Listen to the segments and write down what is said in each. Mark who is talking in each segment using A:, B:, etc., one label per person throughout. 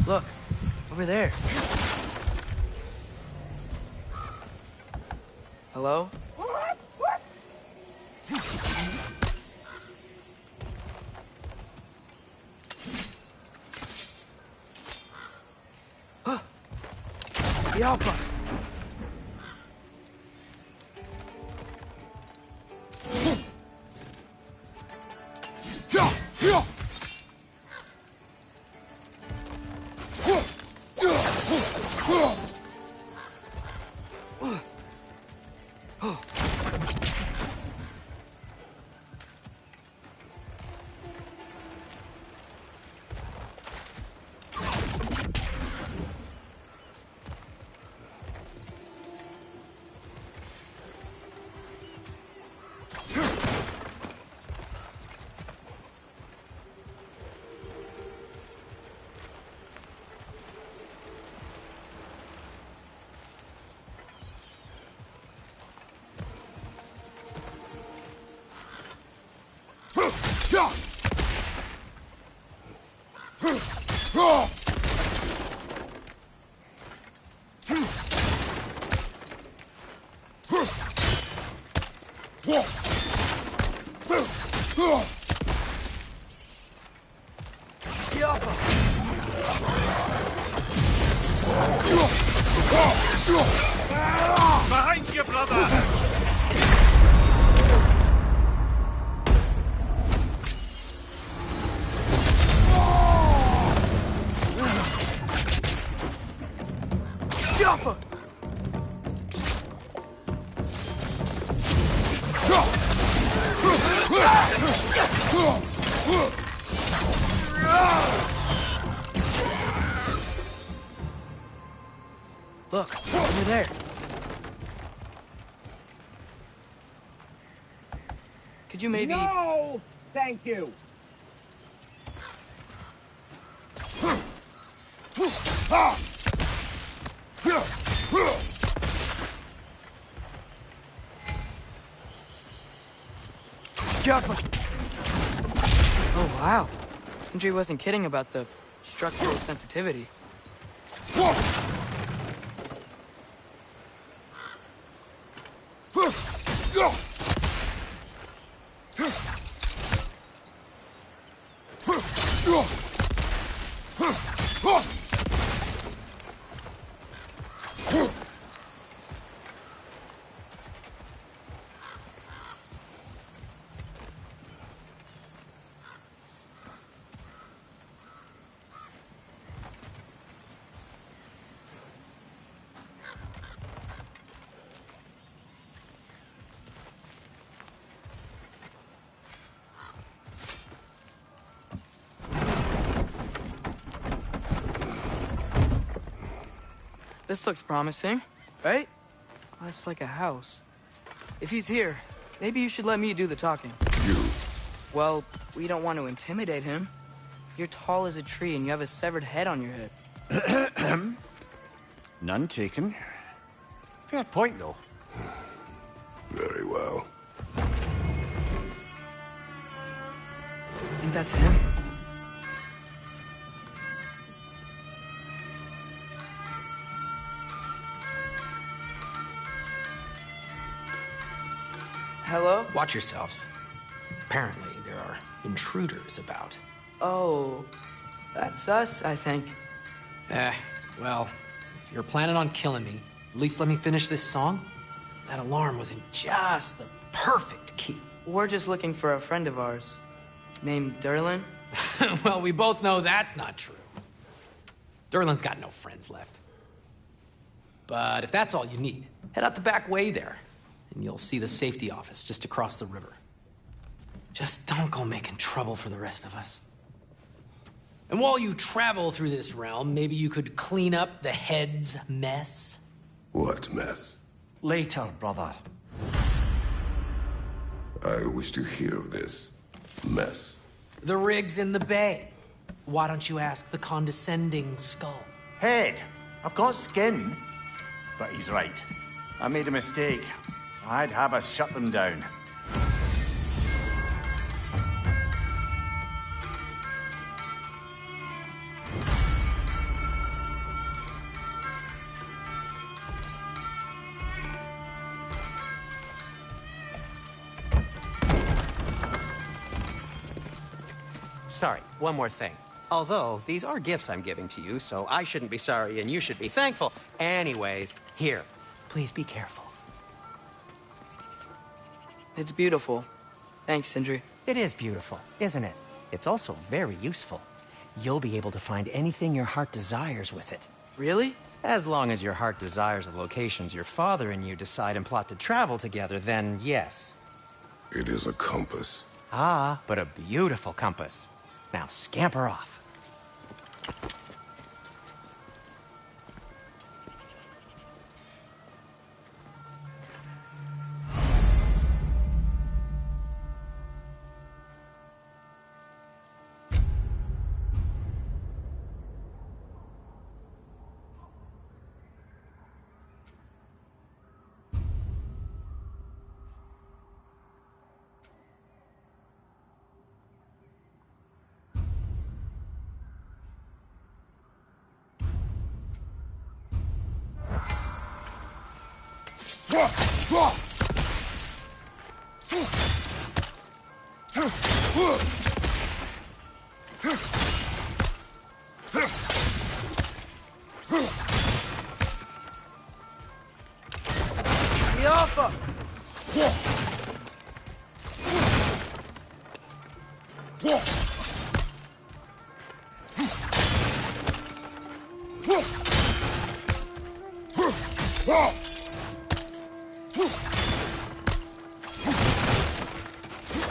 A: Look, over there. Hello? The Alpha!
B: Behind you, brother!
A: Look, over there. Could you maybe...
C: No! Thank you!
A: Careful! Oh, wow. Sindri wasn't kidding about the structural sensitivity. This looks promising, right? Oh, it's like a house. If he's here, maybe you should let me do the talking.
D: You?
A: Well, we don't want to intimidate him. You're tall as a tree and you have a severed head on your head.
D: None taken. Fair point, though.
E: Very well.
A: Think that's him? Hello?
F: Watch yourselves. Apparently, there are intruders about.
A: Oh, that's us, I think.
F: Well, if you're planning on killing me, at least let me finish this song. That alarm was in just the perfect key.
A: We're just looking for a friend of ours, named Derlin.
F: Well, we both know that's not true. Derlin's got no friends left. But if that's all you need, head out the back way there. and you'll see the safety office just across the river. Just don't go making trouble for the rest of us. And while you travel through this realm, maybe you could clean up the head's mess?
E: What mess?
D: Later, brother.
E: I wish to hear of this mess.
F: The rig's in the bay. Why don't you ask the condescending skull?
D: Head, I've got skin. But he's right. I made a mistake. I'd have us shut them down.
G: Sorry, one more thing. Although, these are gifts I'm giving to you, so I shouldn't be sorry and you should be thankful. Anyways, here, please be careful.
A: It's beautiful. Thanks, Sindri.
G: It is beautiful, isn't it? It's also very useful. You'll be able to find anything your heart desires with it.
A: Really?
G: As long as your heart desires the locations your father and you decide and plot to travel together, then yes.
E: It is a compass.
G: Ah, but a beautiful compass. Now scamper off.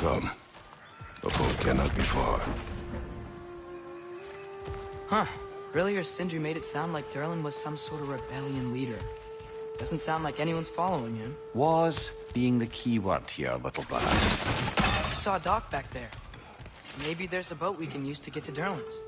E: Come. The boat cannot be far.
A: Huh. Earlier, Sindri made it sound like Durlin was some sort of rebellion leader. Doesn't sound like anyone's following him.
D: Was being the key word here, little bird.
A: I saw a dock back there. Maybe there's a boat we can use to get to Durlin's.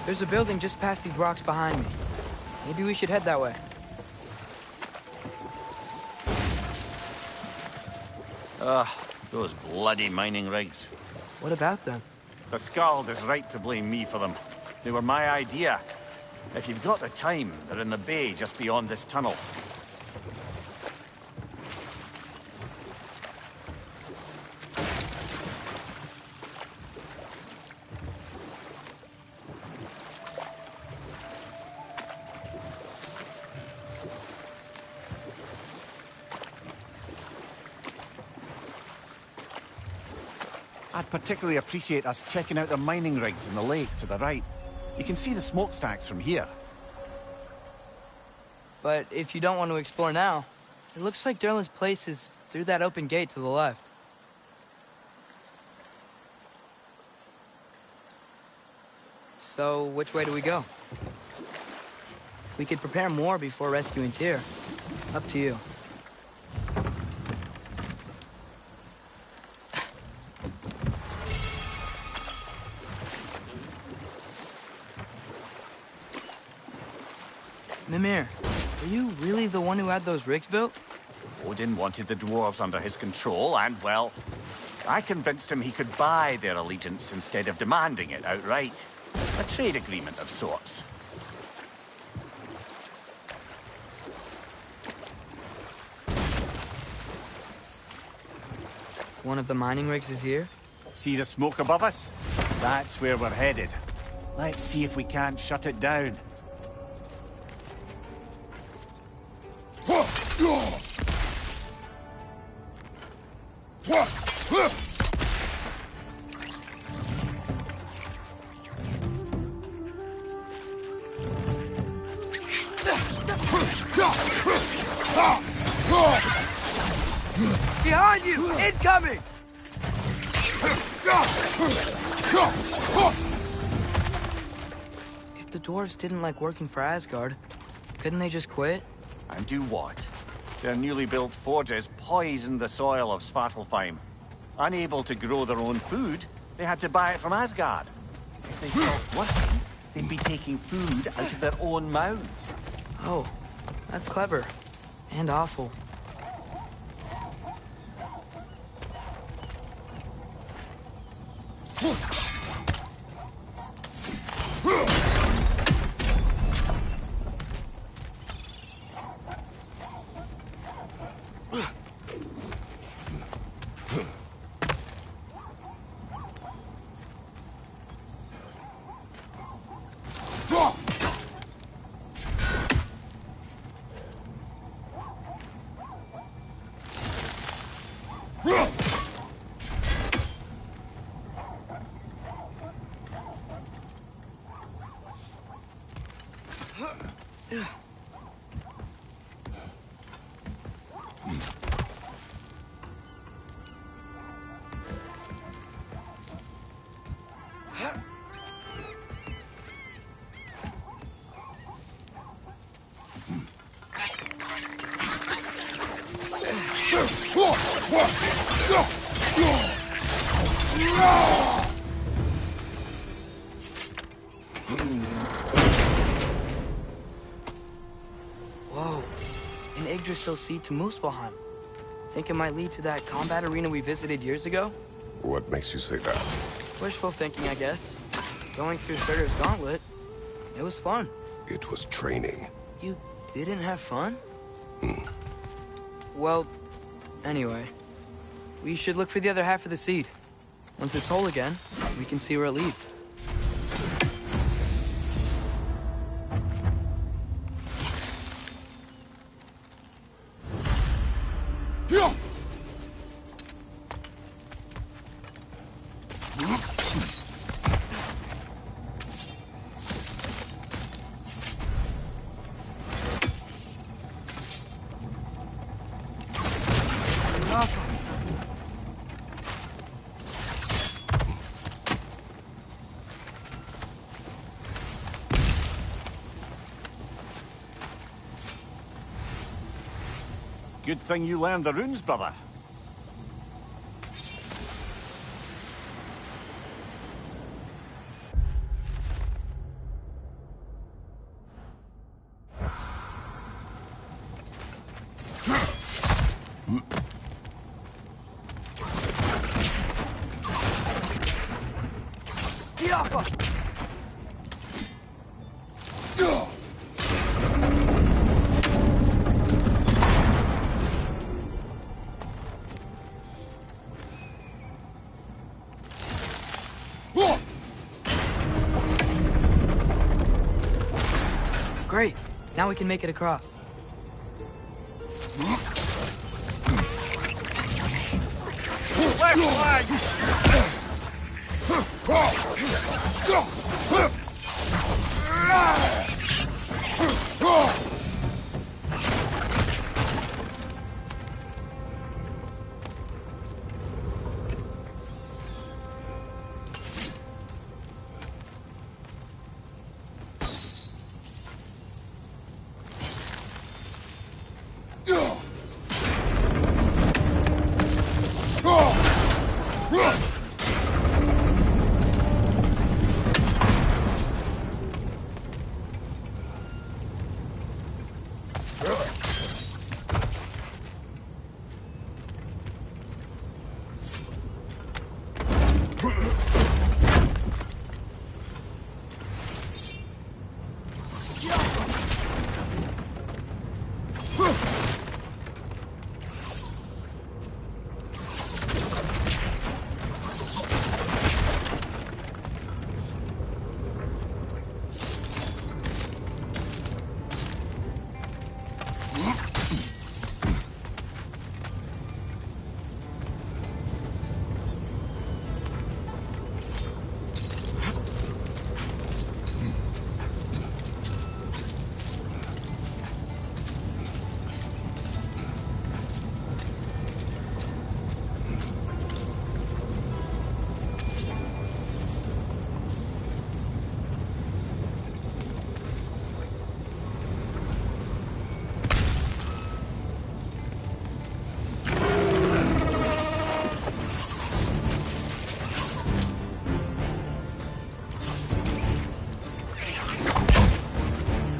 A: There's a building just past these rocks behind me. Maybe we should head that way.
D: Those bloody mining rigs.
A: What about them?
D: The Skald is right to blame me for them. They were my idea. If you've got the time, they're in the bay just beyond this tunnel. I'd particularly appreciate us checking out the mining rigs in the lake to the right. You can see the smokestacks from here.
A: But if you don't want to explore now, it looks like Derlin's place is through that open gate to the left. So, which way do we go? We could prepare more before rescuing Tyr. Up to you. Mimir, are you really the one who had those rigs built?
D: Odin wanted the dwarves under his control, and, well, I convinced him he could buy their allegiance instead of demanding it outright. A trade agreement of sorts.
A: One of the mining rigs is here?
D: See the smoke above us? That's where we're headed. Let's see if we can't shut it down.
A: Behind you! Incoming! If the dwarves didn't like working for Asgard, couldn't they just quit?
D: And do what? Their newly built forges poisoned the soil of Svartalfheim. Unable to grow their own food, they had to buy it from Asgard. If they stopped working, they'd be taking food out of their own mouths.
A: Oh, that's clever. And awful. Whoa, an Yggdrasil seed to Muspelheim. Think it might lead to that combat arena we visited years ago?
E: What makes you say that?
A: Wishful thinking, I guess. Going through Surtur's gauntlet, it was fun.
E: It was training.
A: You didn't have fun? Well, anyway, we should look for the other half of the seed. Once it's whole again, we can see where it leads.
D: Good thing you learned the runes, brother.
A: Great. Now we can make it across.
B: Left flag!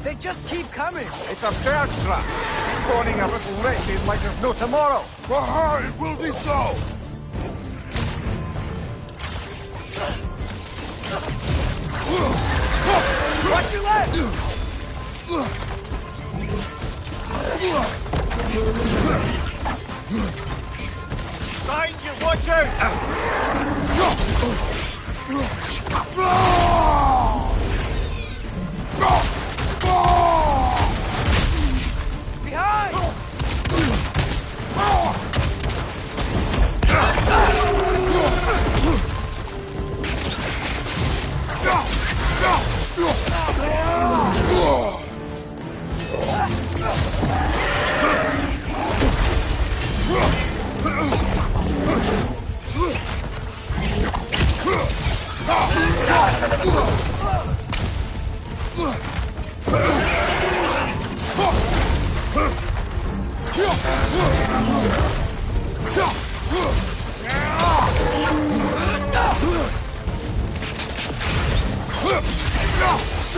A: They just keep coming!
D: It's a bird trap, spawning a little wretches like there's no tomorrow.
E: It will be so!
A: Watch your left!
D: Behind you, watch out!
A: Behind!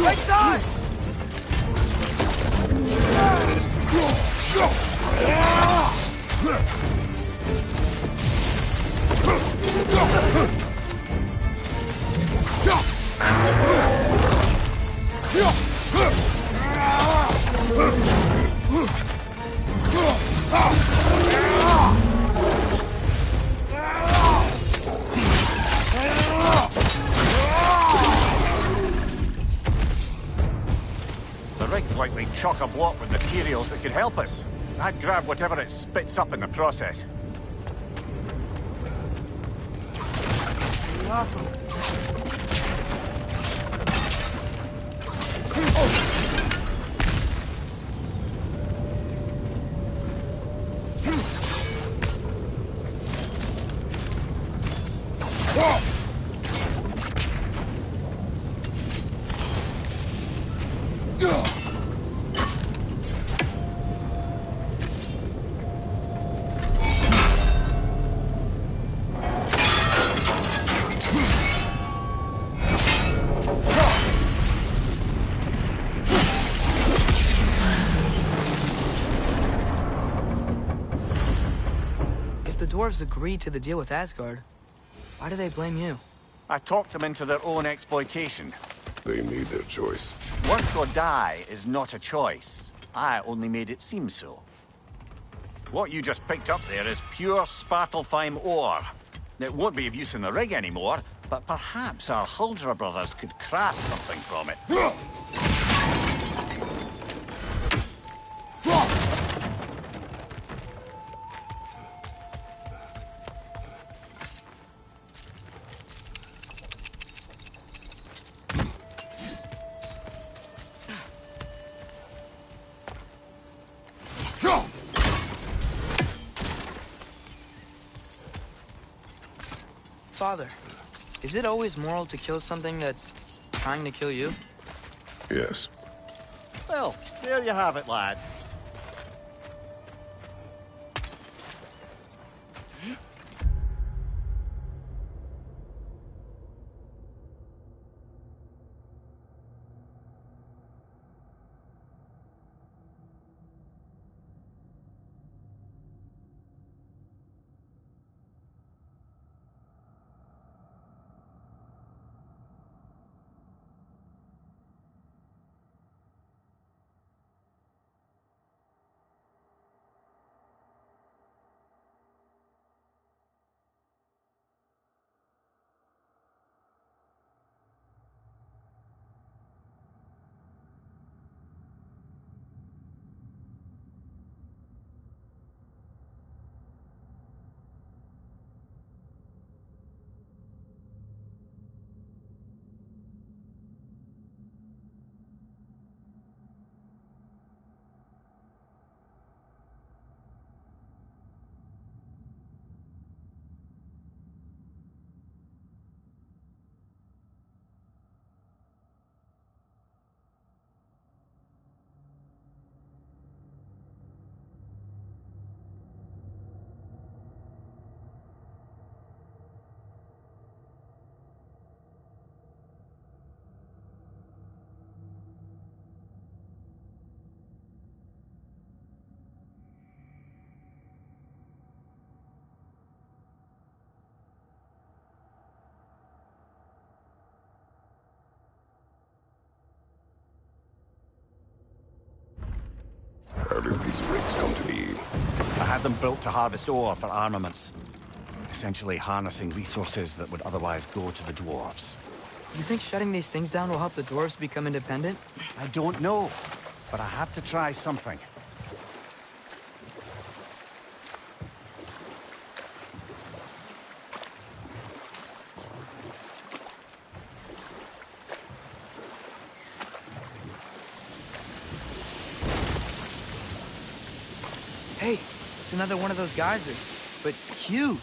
A: Right side!
D: The rig's likely chock-a-block with materials that could help us. I'd grab whatever it spits up in the process.
A: Awesome. The dwarves agreed to the deal with Asgard. Why do they blame you?
D: I talked them into their own exploitation.
E: They made their choice.
D: Work or die is not a choice. I only made it seem so. What you just picked up there is pure Svartalfheim ore. It won't be of use in the rig anymore, but perhaps our Huldra brothers could craft something from it.
A: Father, is it always moral to kill something that's trying to kill you?
E: Yes.
D: Well, there you have it, lad.
E: How did these rigs come to be?
D: I had them built to harvest ore for armaments. Essentially harnessing resources that would otherwise go to the dwarves.
A: You think shutting these things down will help the dwarves become independent?
D: I don't know, but I have to try something.
A: Hey, it's another one of those geysers, but huge.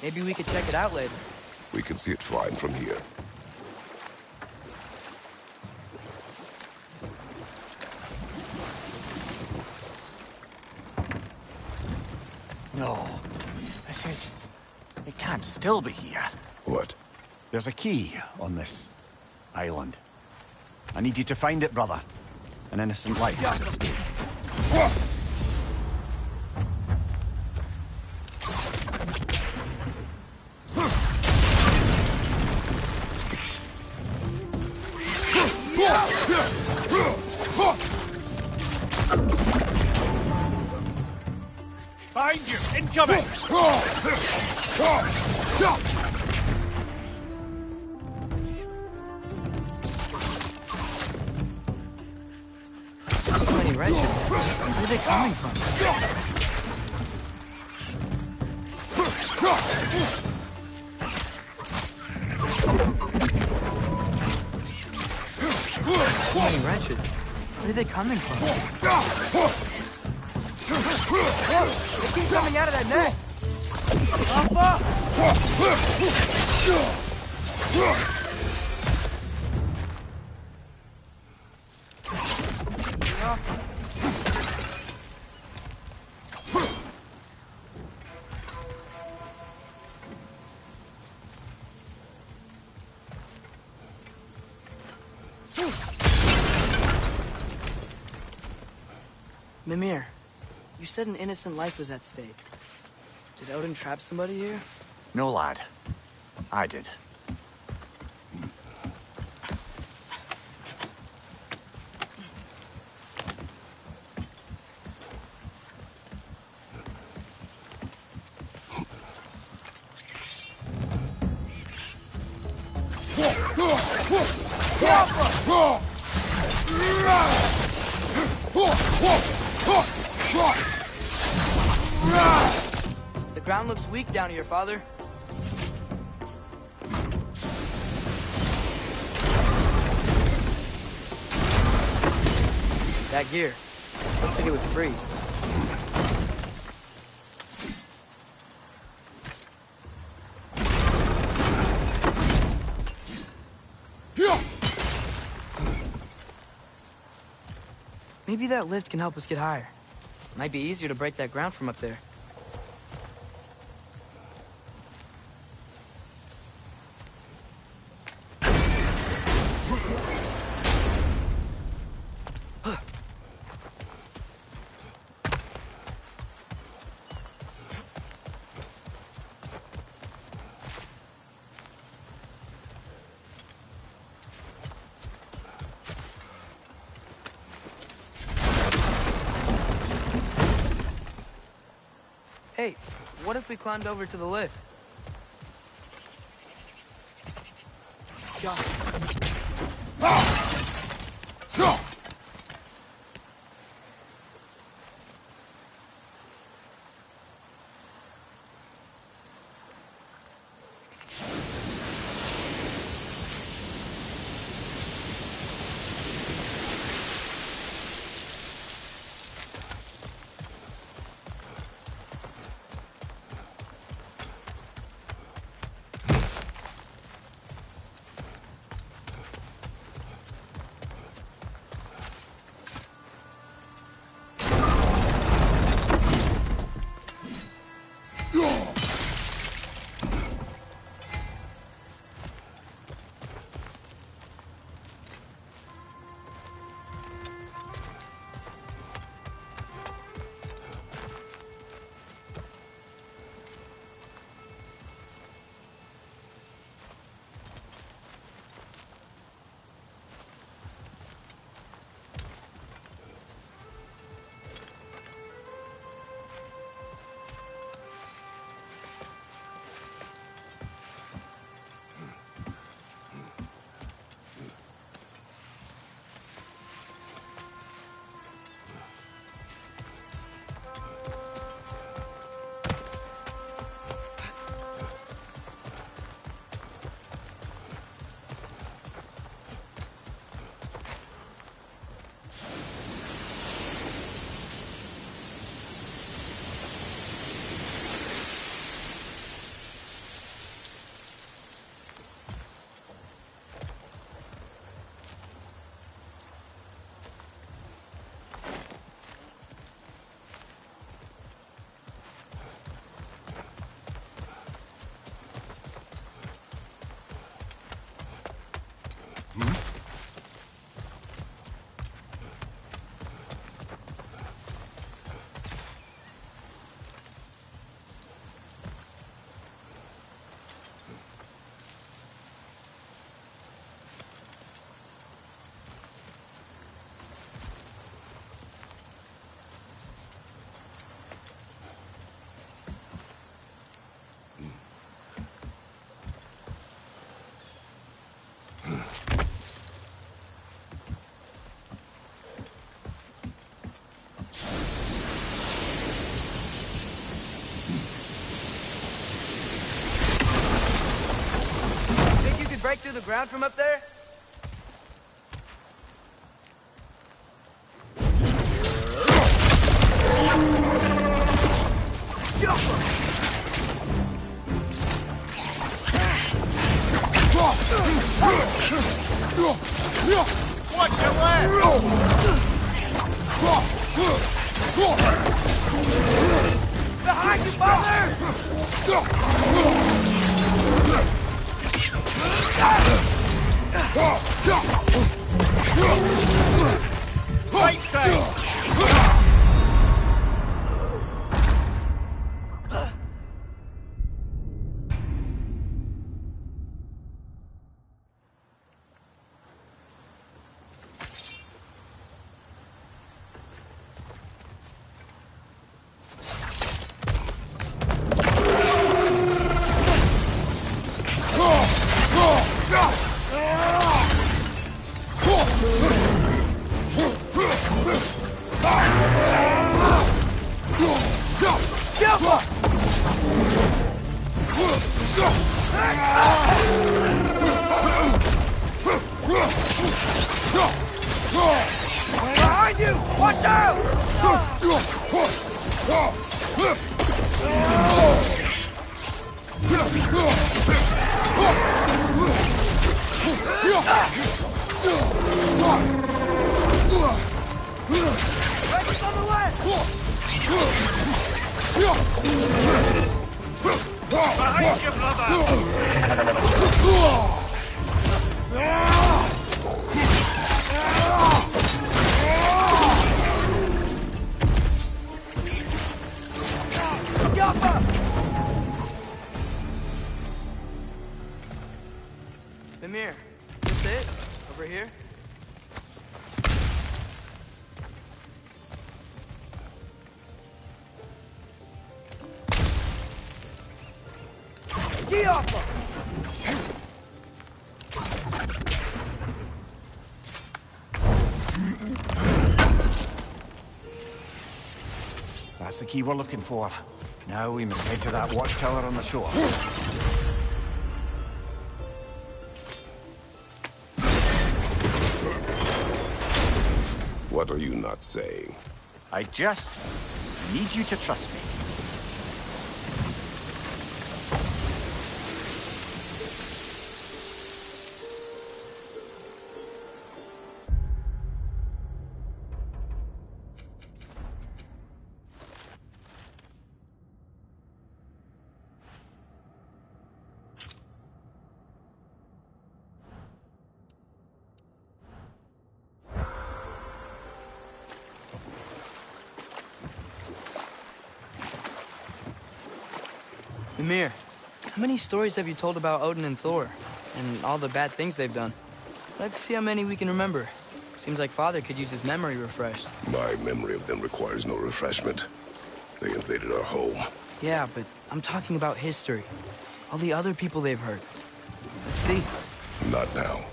A: Maybe we could check it out later.
E: We can see it fine from here.
D: No, it can't still be here.
E: What?
D: There's a key on this island. I need you to find it, brother. An innocent life is at stake.
B: Behind you! Incoming!
A: So many wretches. Where are they coming from? So many wretches. Where are they coming from? They keep coming out of that net! Alpha! Mimir, you said an innocent life was at stake. Did Odin trap somebody here?
D: No, lad. I did.
A: The ground looks weak down here, Father. That gear. Looks like it would freeze. Maybe that lift can help us get higher. Might be easier to break that ground from up there. Hey, what if we climbed over to the lift? Got it. Break through the ground from up there?
D: Watch your left!
A: Behind you, father!
D: Right side!
A: Behind you! Watch out!
D: That's the key we're looking for. Now we must head to that watchtower on the shore.
E: What are you not saying?
D: I just need you to trust me.
A: Mimir, how many stories have you told about Odin and Thor? And all the bad things they've done? Let's see how many we can remember. Seems like Father could use his memory refreshed.
E: My memory of them requires no refreshment. They invaded our home.
A: Yeah, but I'm talking about history. All the other people they've hurt. Let's see.
E: Not now.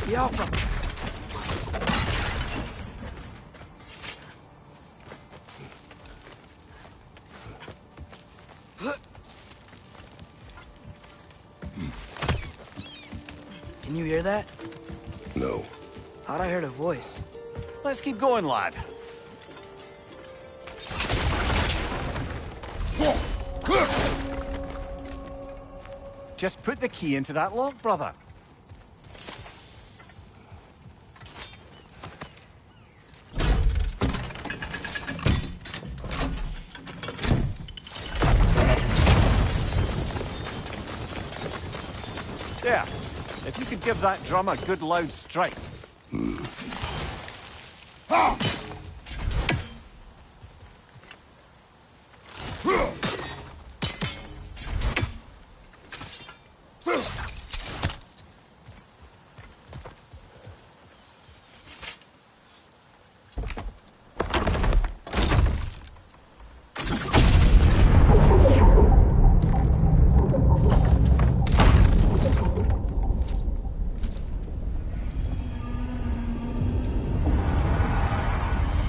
A: The Alpha. Can you hear that?
E: No.
A: Thought I heard a voice.
D: Let's keep going, lad. Just put the key into that lock, brother. There. If you could give that drum a good loud strike.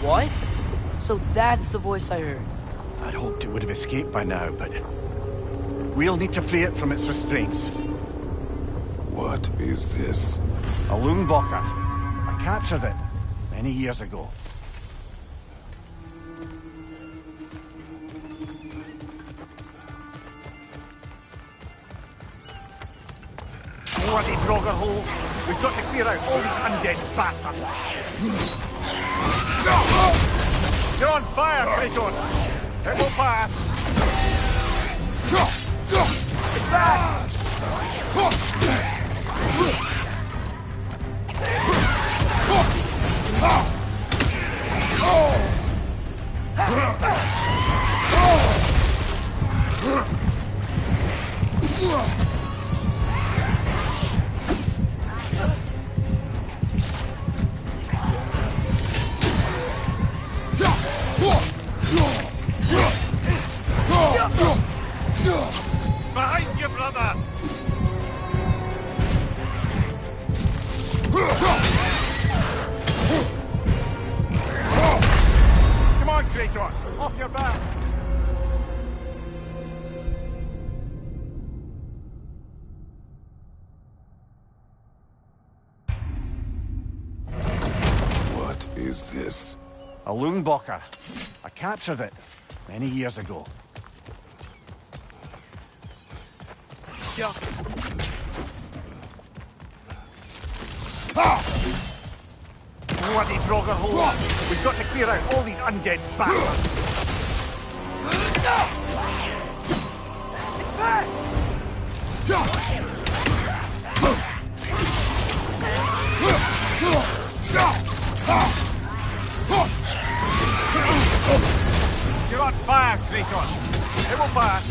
A: What? So that's the voice I heard.
D: I'd hoped it would have escaped by now, but we'll need to free it from its restraints.
E: What is this?
D: A Lungbocker. I captured it many years ago. Bloody Draugr hole! We've got to clear out all these undead bastards! You're on fire, Kratos! It will pass! It's back! Behind you, brother! Come on, Kratos! Off your back!
E: What is this?
D: A Lungbocker. I captured it many years ago.
A: Yeah.
D: Bloody Draugr hole! We've got to clear out all these undead bastards!
A: It's back!
D: You're on fire,
B: Kratos. It will pass.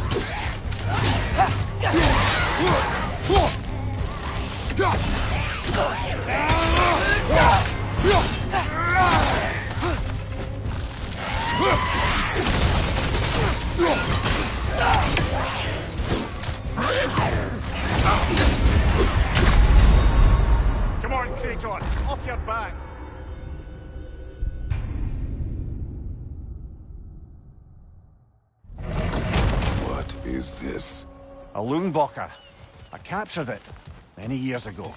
B: Come on, Kratos. Off your back.
E: What is this?
D: A Loonbocker. I captured it many years ago.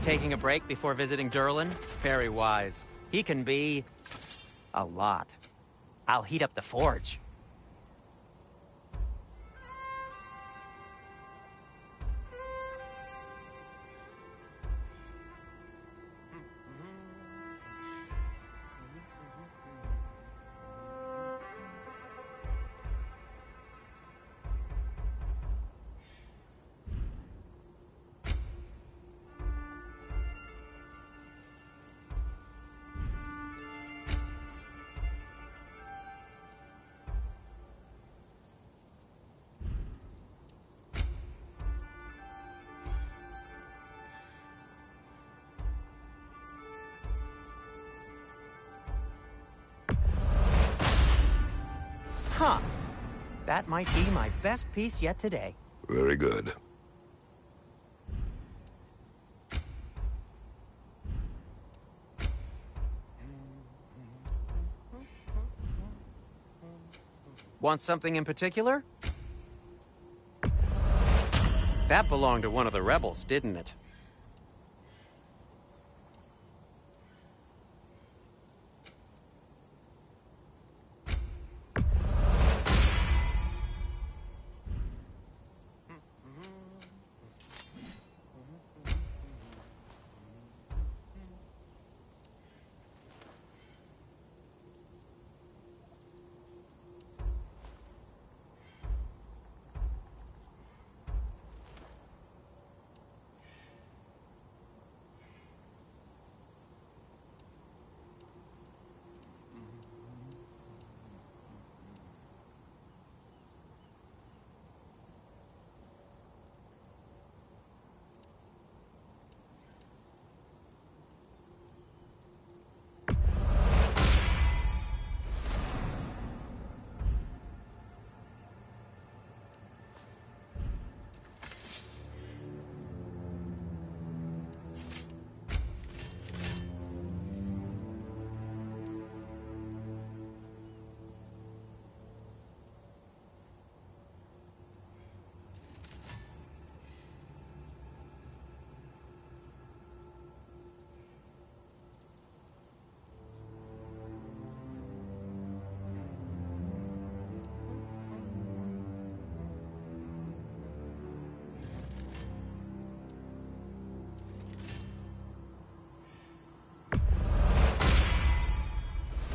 G: Taking a break before visiting Durlin? Very wise. He can be... a lot. I'll heat up the forge. Huh. That might be my best piece yet today.
E: Very good.
G: Want something in particular? That belonged to one of the rebels, didn't it?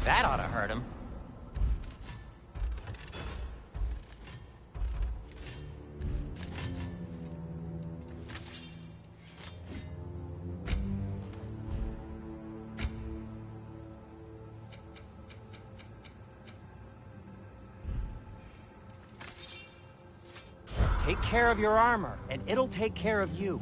G: That ought to hurt him. Take care of your armor, and it'll take care of you.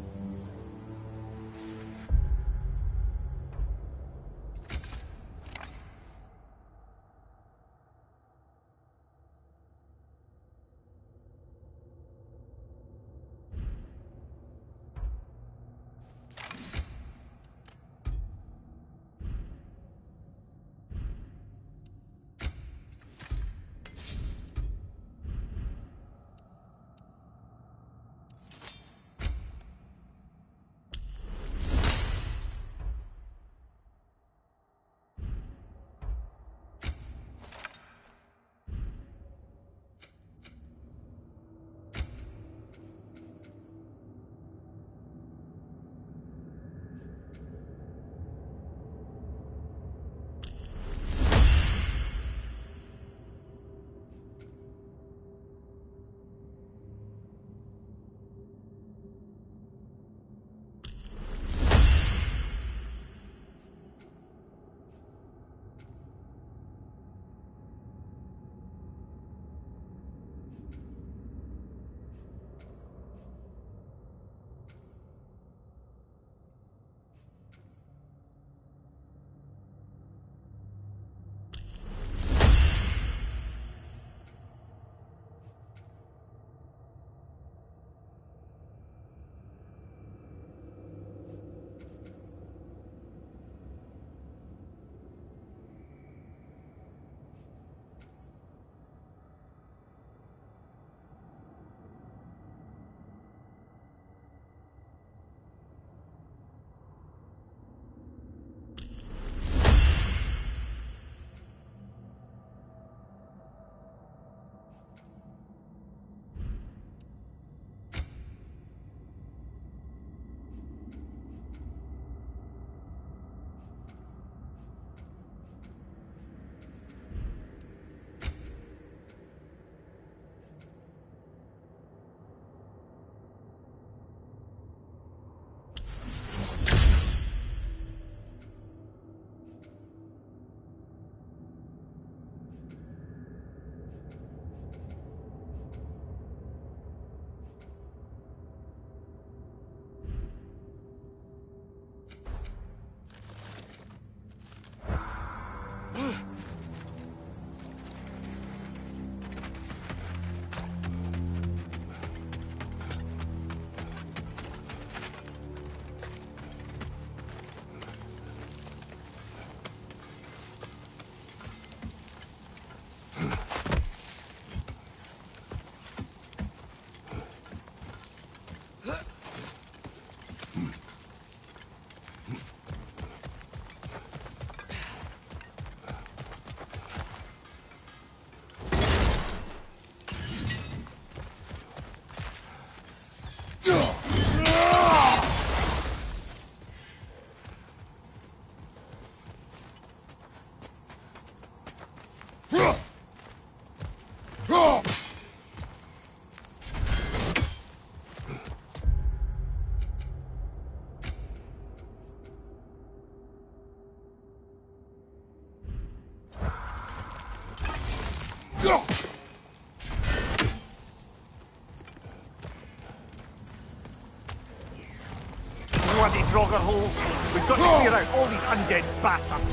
B: Bloody Draugr holes. We've got to clear out all these undead bastards.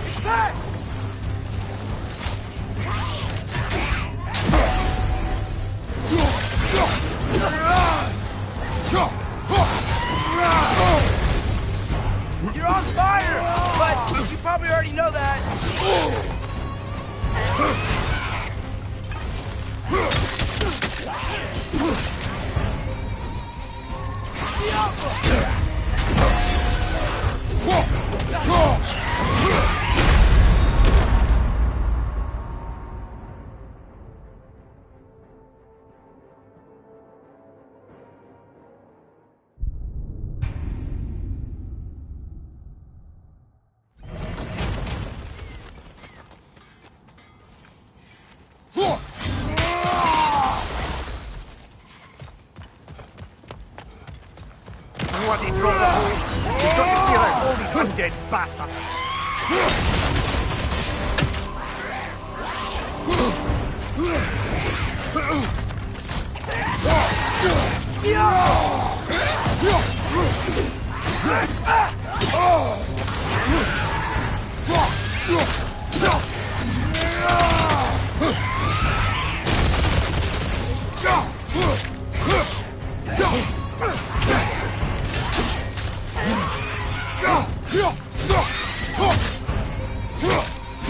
B: It's back!
A: You're on fire! But you probably already know that.
B: Bloody Draugr holes. We've got to clear out all these undead bastards.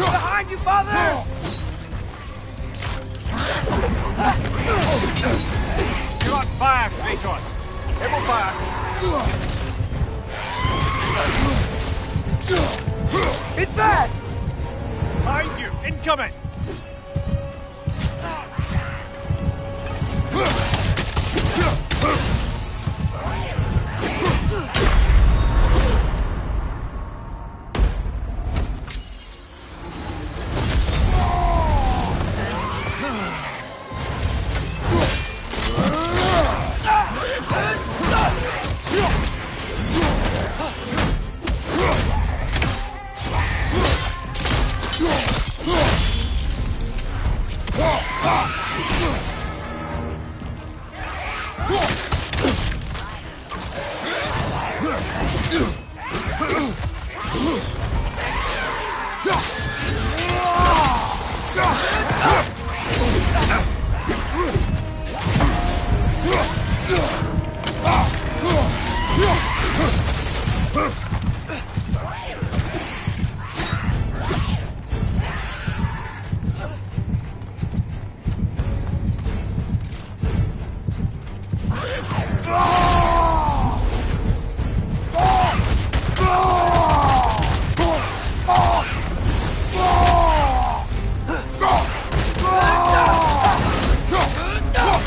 A: Behind you, father!
B: You're on fire, Kratos. Double fire.
A: It's fast!
B: Behind you, incoming.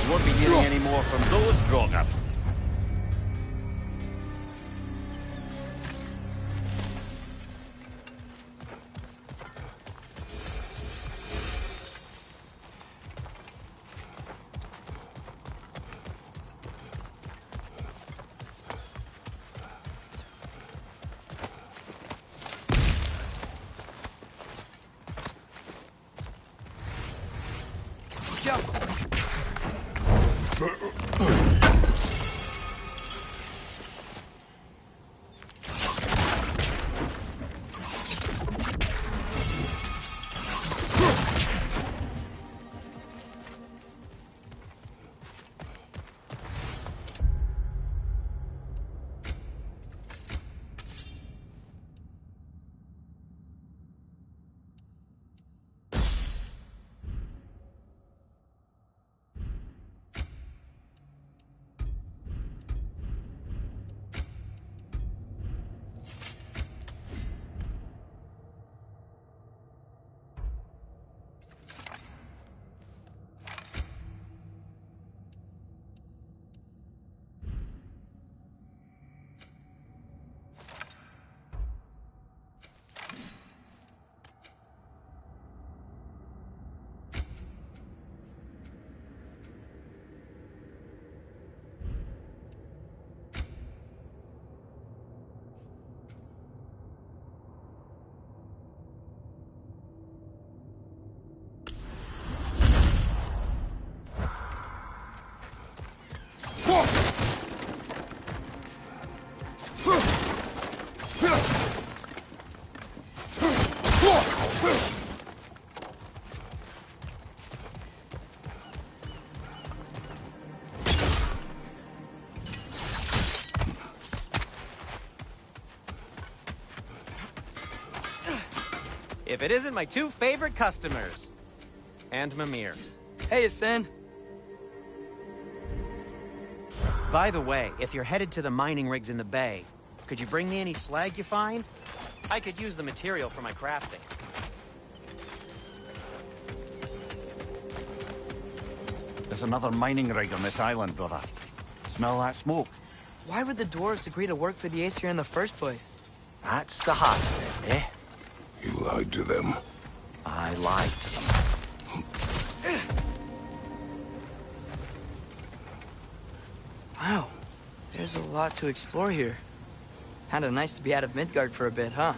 D: Won't be hearing any more from those Draugr.
G: if it isn't my two favorite customers. And Mimir.
A: Hey, Asen.
G: By the way, if you're headed to the mining rigs in the bay, could you bring me any slag you find? I could use the material for my crafting.
D: There's another mining rig on this island, brother. Smell that smoke?
A: Why would the dwarves agree to work for the Aesir in the first place?
D: That's the heart of it, eh?
E: You lied to them.
D: I lied to them.
A: Wow, there's a lot to explore here. Kinda nice to be out of Midgard for a bit, huh?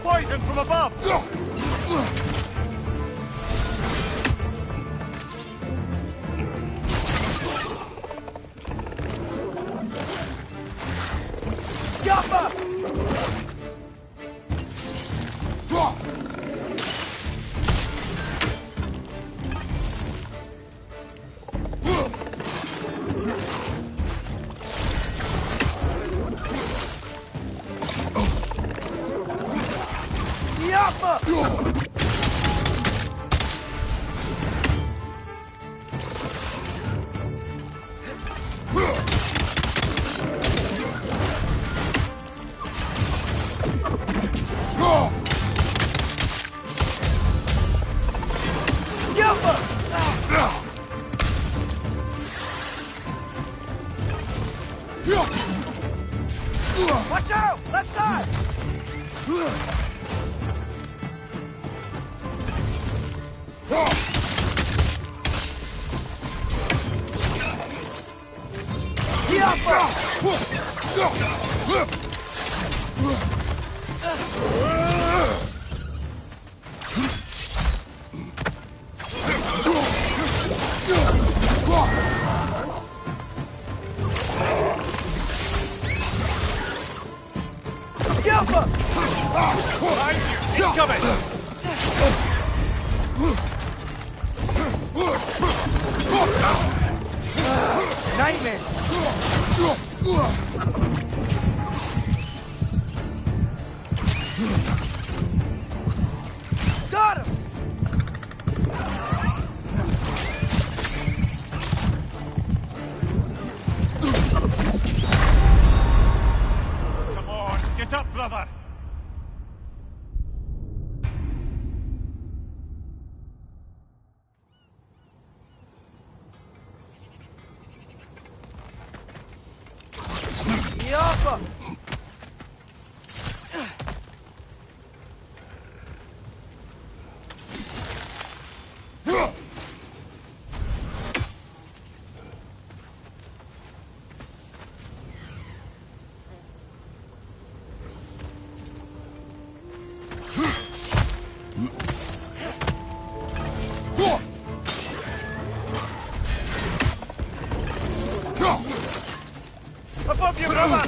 B: Poison from above!
A: Watch out! Left side! Nightmare! Got him!
B: Come on, get up, brother!
A: Yappa!
B: Above you, brother!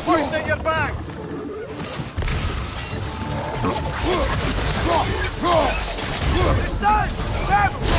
B: Poison your back! It's done! Grab him!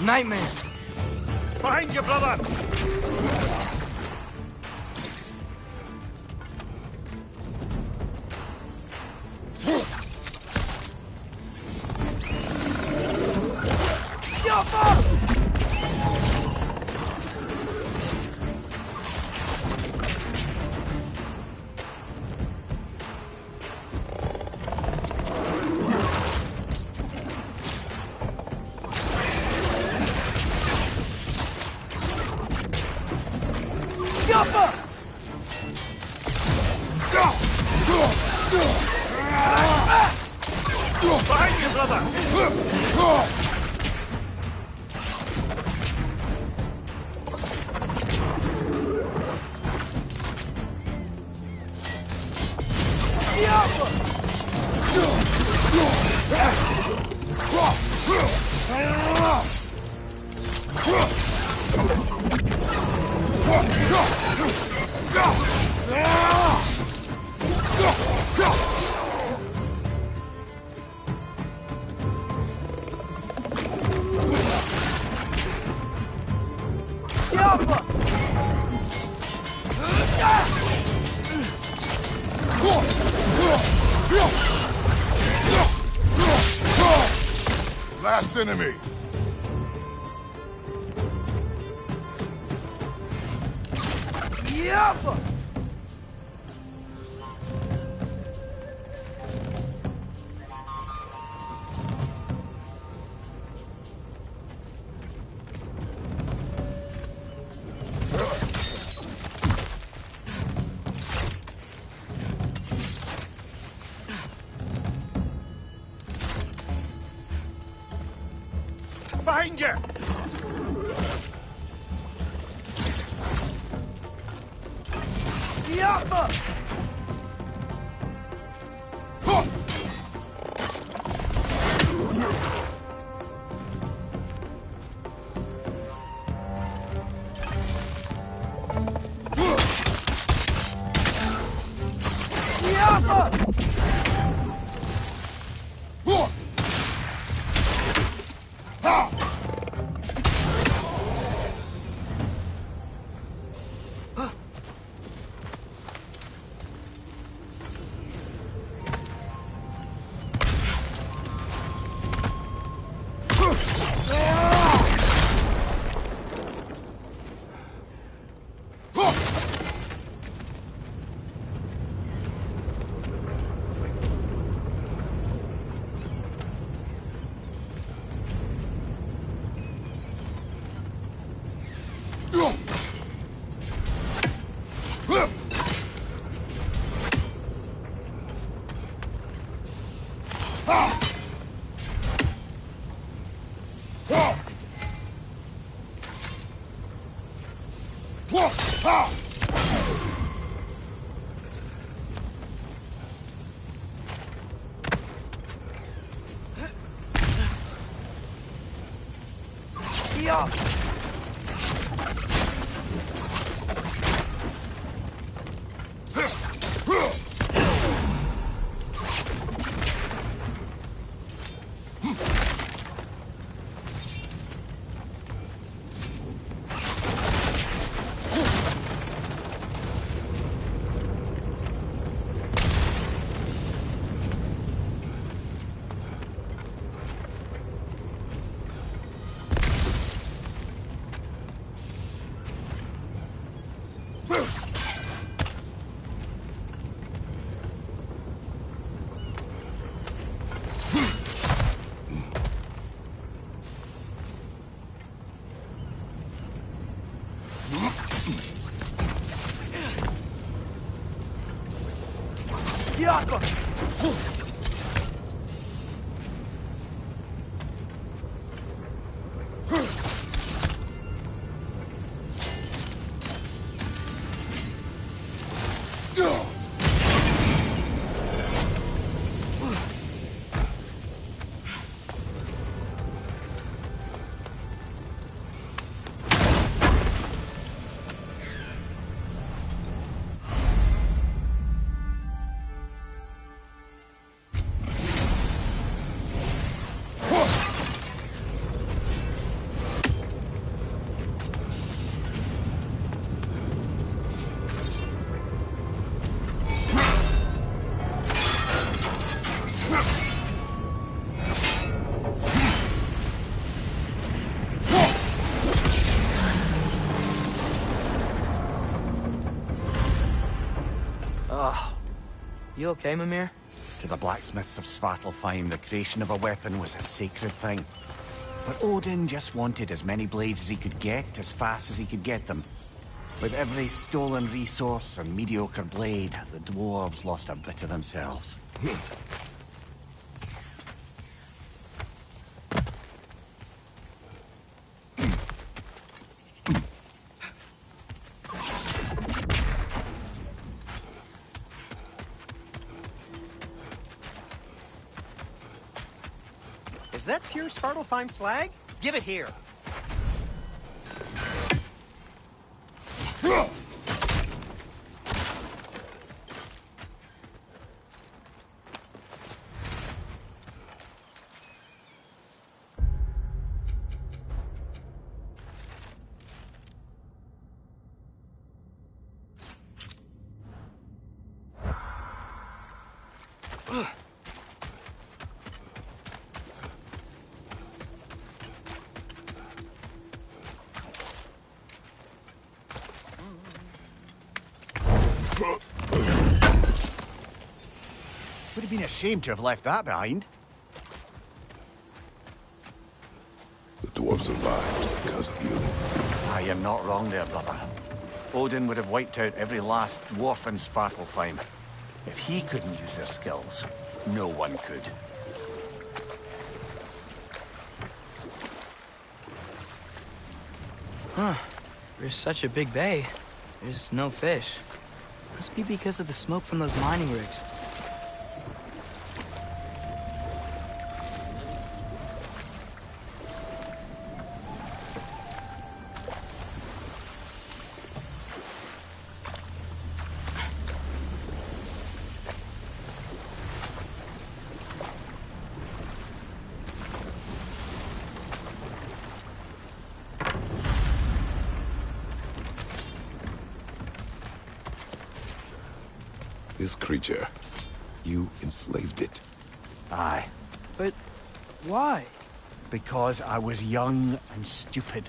A: Nightmare.
B: Behind you, brother! Behind you, brother!
E: Last enemy.
B: Behind you!
A: You okay, Mimir?
D: To the blacksmiths of Svartalfheim, the creation of a weapon was a sacred thing. But Odin just wanted as many blades as he could get, as fast as he could get them. With every stolen resource and mediocre blade, the dwarves lost a bit of themselves.
G: Is that pure Svartalfheim slag? Give it here.
D: Would have been a shame to have left that behind.
E: The dwarves survived because of you.
D: I am not wrong there, brother. Odin would have wiped out every last dwarf in Svartalfheim. If he couldn't use their skills, no one could.
A: Huh. There's such a big bay. There's no fish. Must be because of the smoke from those mining rigs.
E: This creature, you enslaved it.
D: Aye.
A: But why?
D: Because I was young and stupid.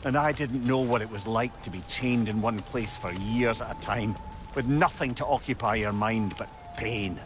D: And I didn't know what it was like to be chained in one place for years at a time, with nothing to occupy your mind but pain.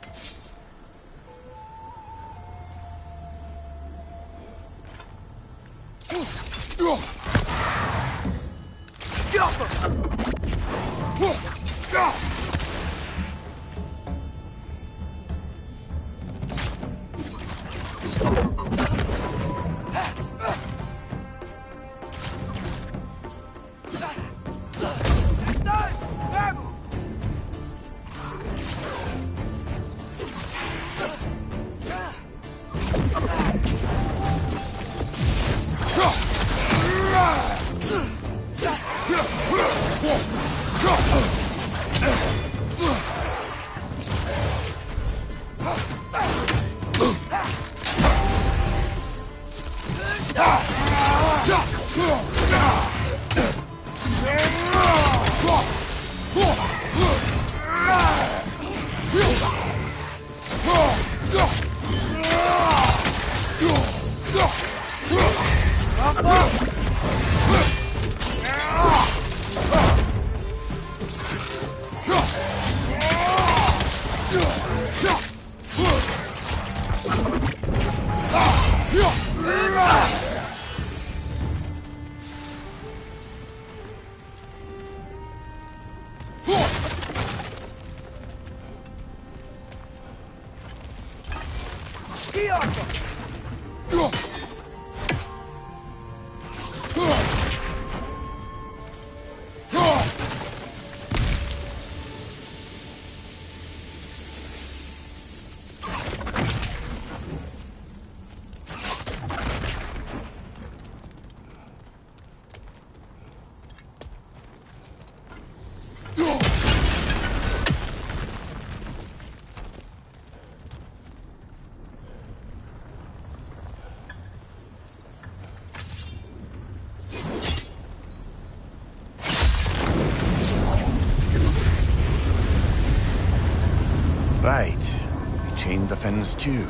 D: Right. You chained the Finns too.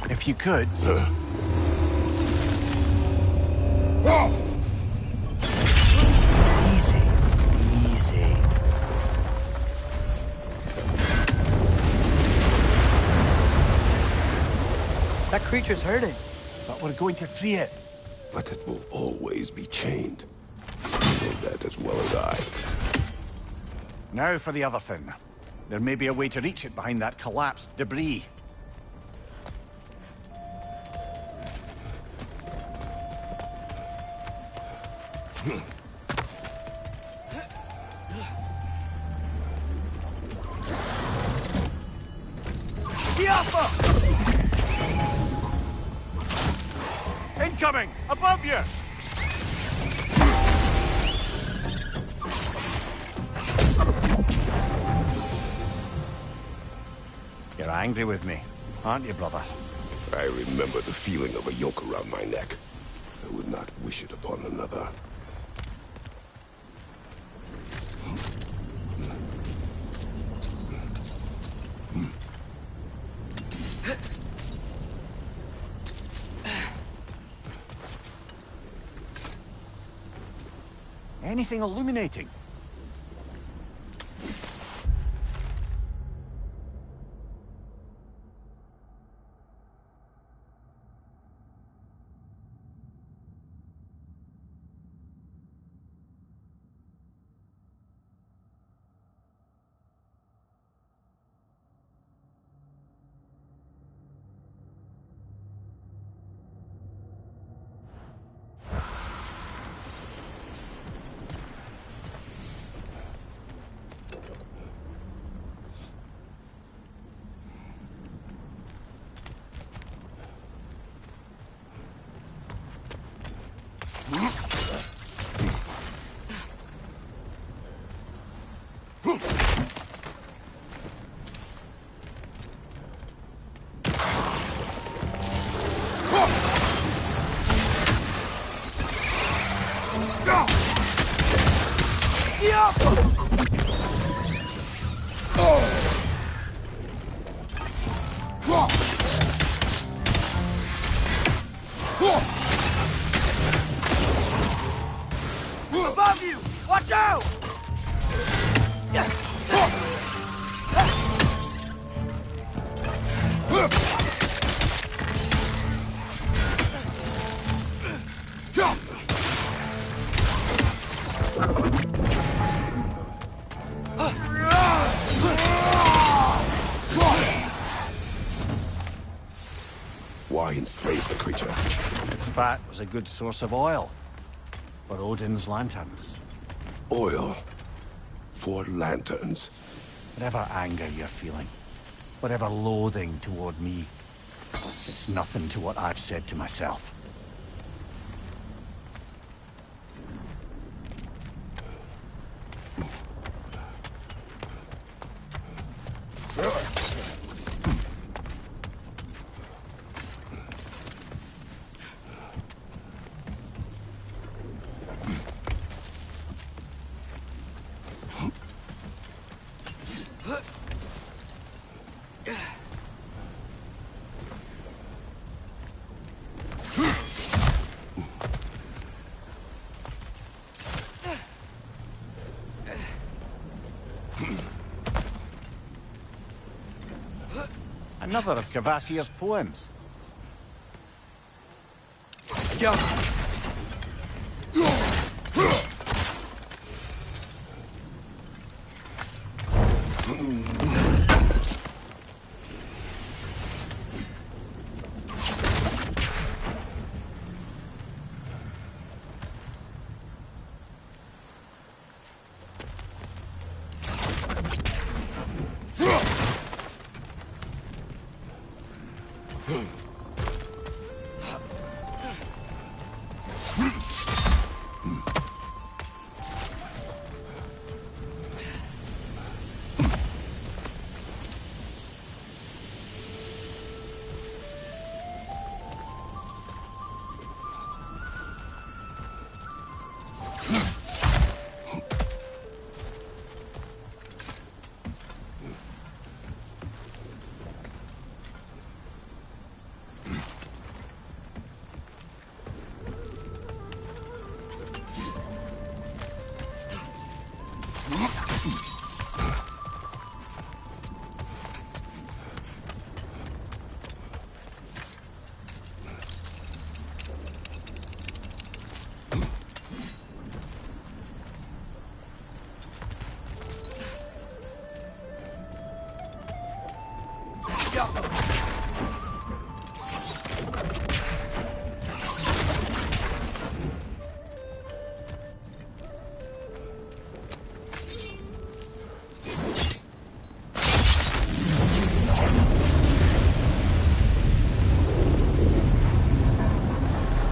D: If you could... Easy. Easy.
A: That creature's hurting.
B: But we're going to free it.
E: But it will always be chained. You know that as well as I.
B: Now for the other fin. There may be a way to reach it behind that collapsed debris. Incoming! Above you! You're angry with me, aren't you, brother?
E: I remember the feeling of a yoke around my neck. I would not wish it upon another.
B: Anything illuminating?
A: Above you! Watch out!
E: Why enslave the creature?
B: Its fat was a good source of oil for Odin's lanterns.
E: Oil. For lanterns.
B: Whatever anger you're feeling, whatever loathing toward me, it's nothing to what I've said to myself. Another of Kvasir's poems.
A: Jump!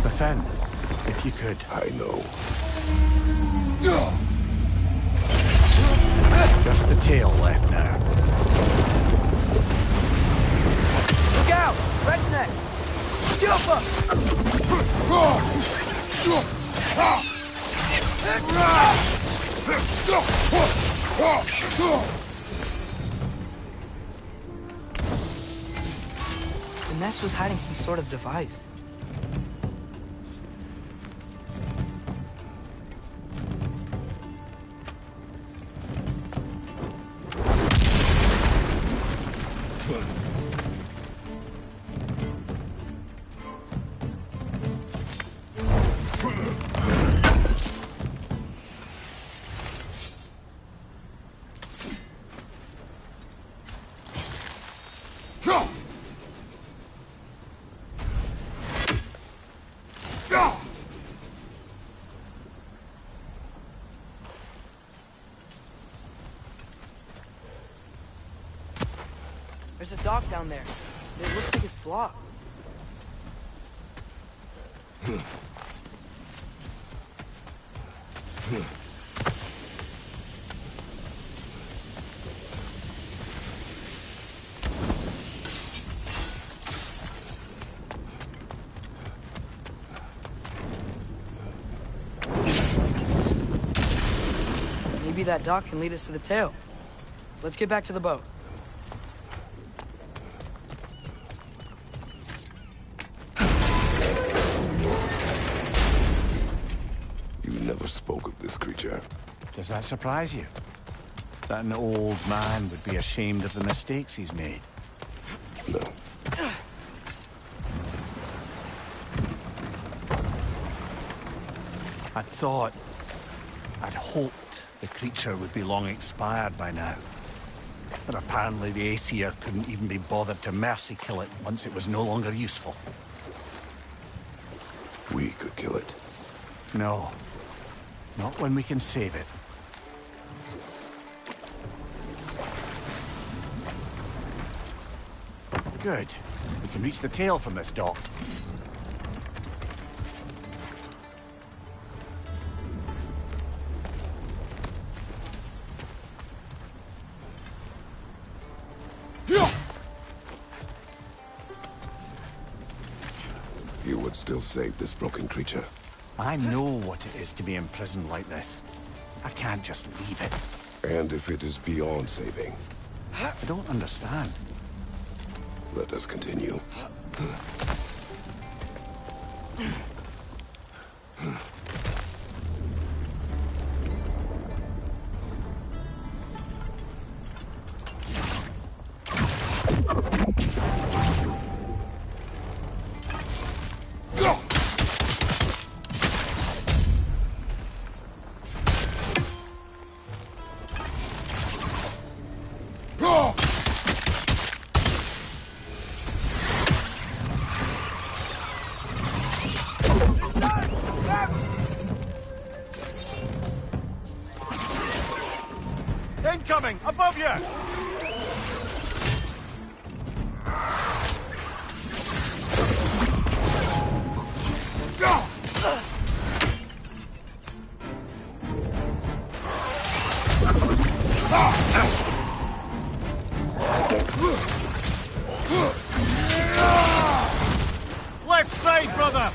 B: Defend, if you could.
E: I know.
B: Just the tail left now.
A: Look out! Red's neck! Jump up! The nest was hiding some sort of device. There's a dock down there. It looks like it's blocked. Maybe that dock can lead us to the tail. Let's get back to the boat.
E: Spoke of this creature.
B: Does that surprise you? That an old man would be ashamed of the mistakes he's made?
E: No.
B: I'd thought, I'd hoped the creature would be long expired by now. But apparently the Aesir couldn't even be bothered to mercy kill it once it was no longer useful.
E: We could kill it.
B: No. Not when we can save it. Good. We can reach the tail from this dock.
E: You would still save this broken creature.
B: I know what it is to be imprisoned like this. I can't just leave it.
E: And if it is beyond saving,
B: I don't understand.
E: let us continue.
D: Incoming! Above you! Left side, brother!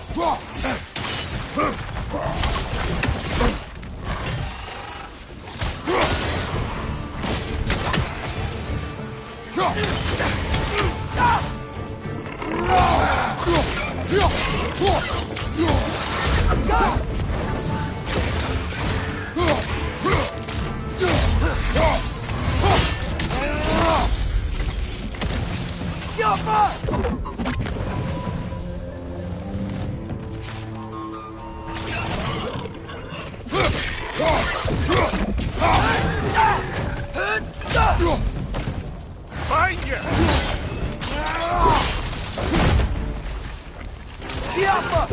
D: Behind you!
A: Yaffa!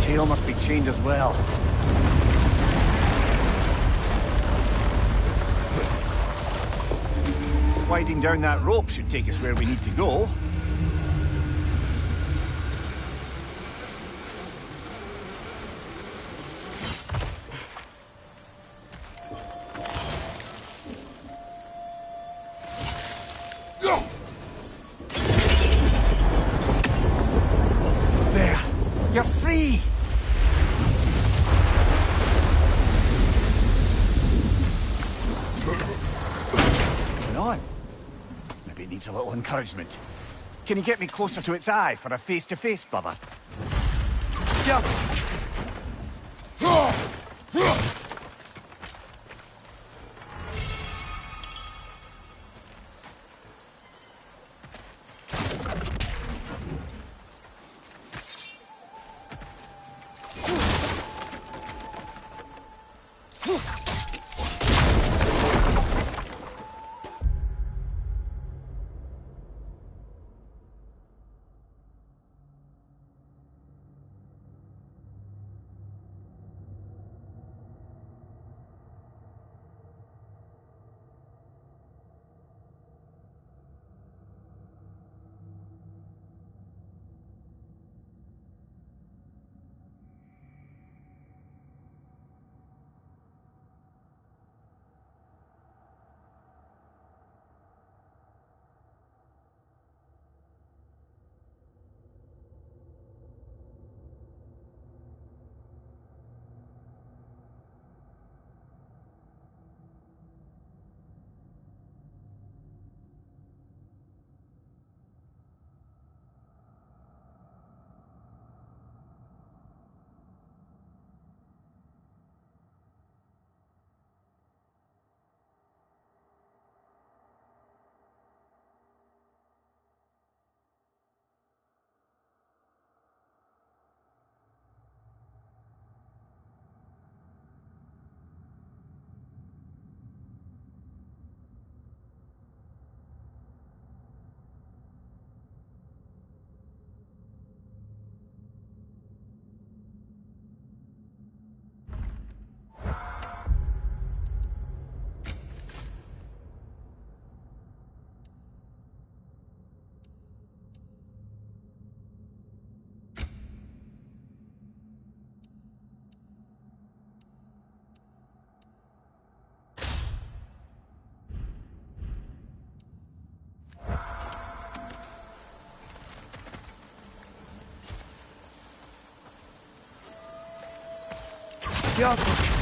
D: Tail must be chained as well. Sliding down that rope should take us where we need to go. There! You're free! What's going on? Maybe it needs a little encouragement. Can you get me closer to its eye for a face-to-face, brother?
A: Yeah. Yaffa!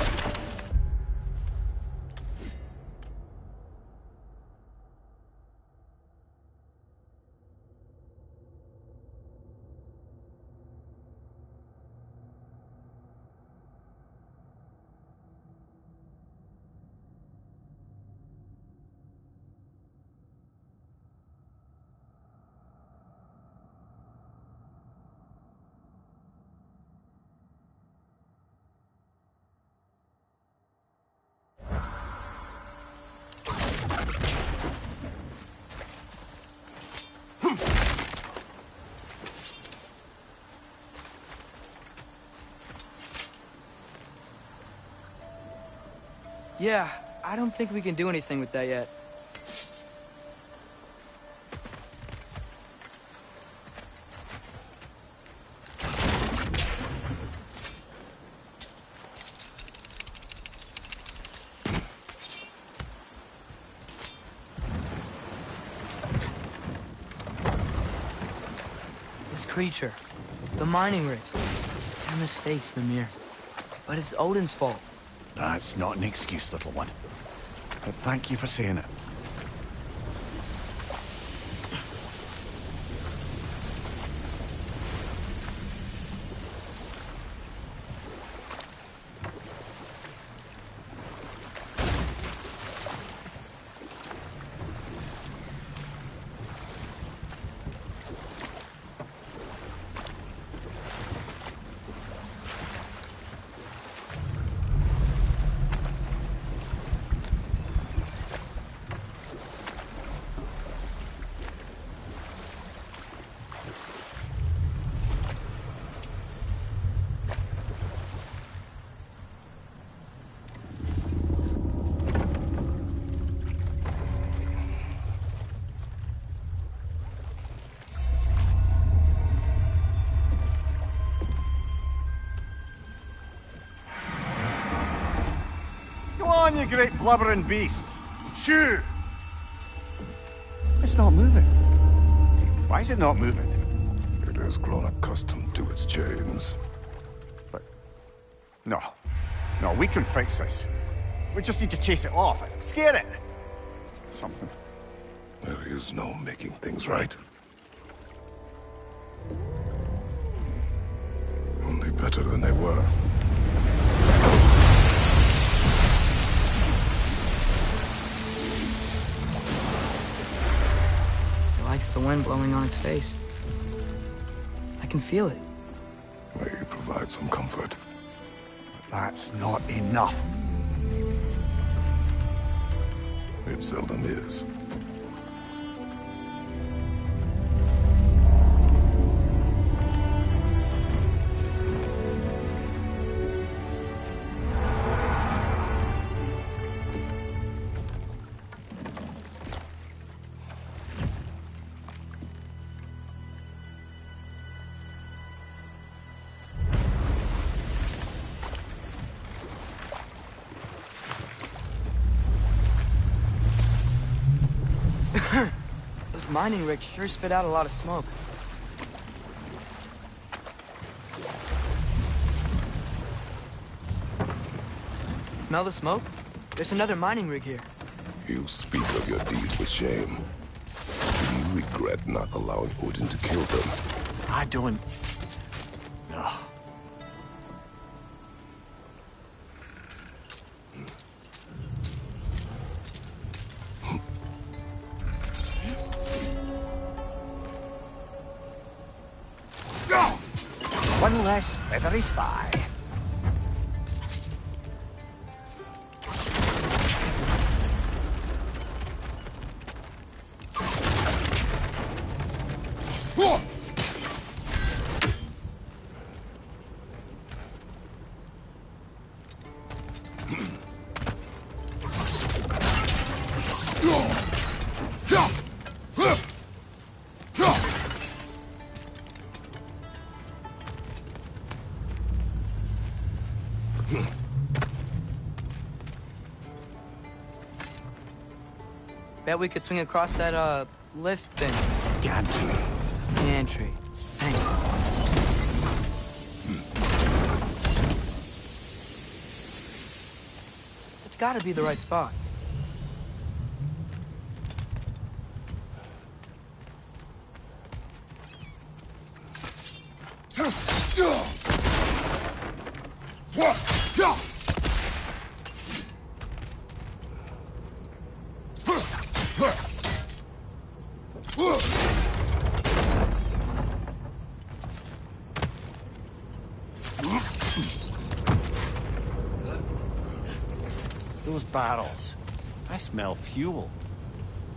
A: Yeah, I don't think we can do anything with that yet. This creature, the mining rigs, they're mistakes, Mimir. But it's Odin's fault.
B: That's not an excuse, little one. But thank you for saying it.
D: Go on, you great blubbering beast. Shoo! It's not moving. Why is it not moving?
E: It has grown accustomed to its chains.
D: But... No. No, we can fix this. We just need to chase it off and scare it. Something.
E: There is no making things right. Only better than they were.
A: It likes the wind blowing on its face. I can feel it.
E: May provide some comfort.
B: That's not enough.
E: It seldom is.
A: Those mining rigs sure spit out a lot of smoke. Smell the smoke? There's another mining rig here.
E: You speak of your deeds with shame. Do you regret not allowing Odin to kill them?
B: I don't... No.
D: One less feathery spy.
A: Bet we could swing across that, lift thing.
B: Gantry.
A: Gantry. Thanks. It's gotta be the right spot.
D: Those barrels. I smell fuel.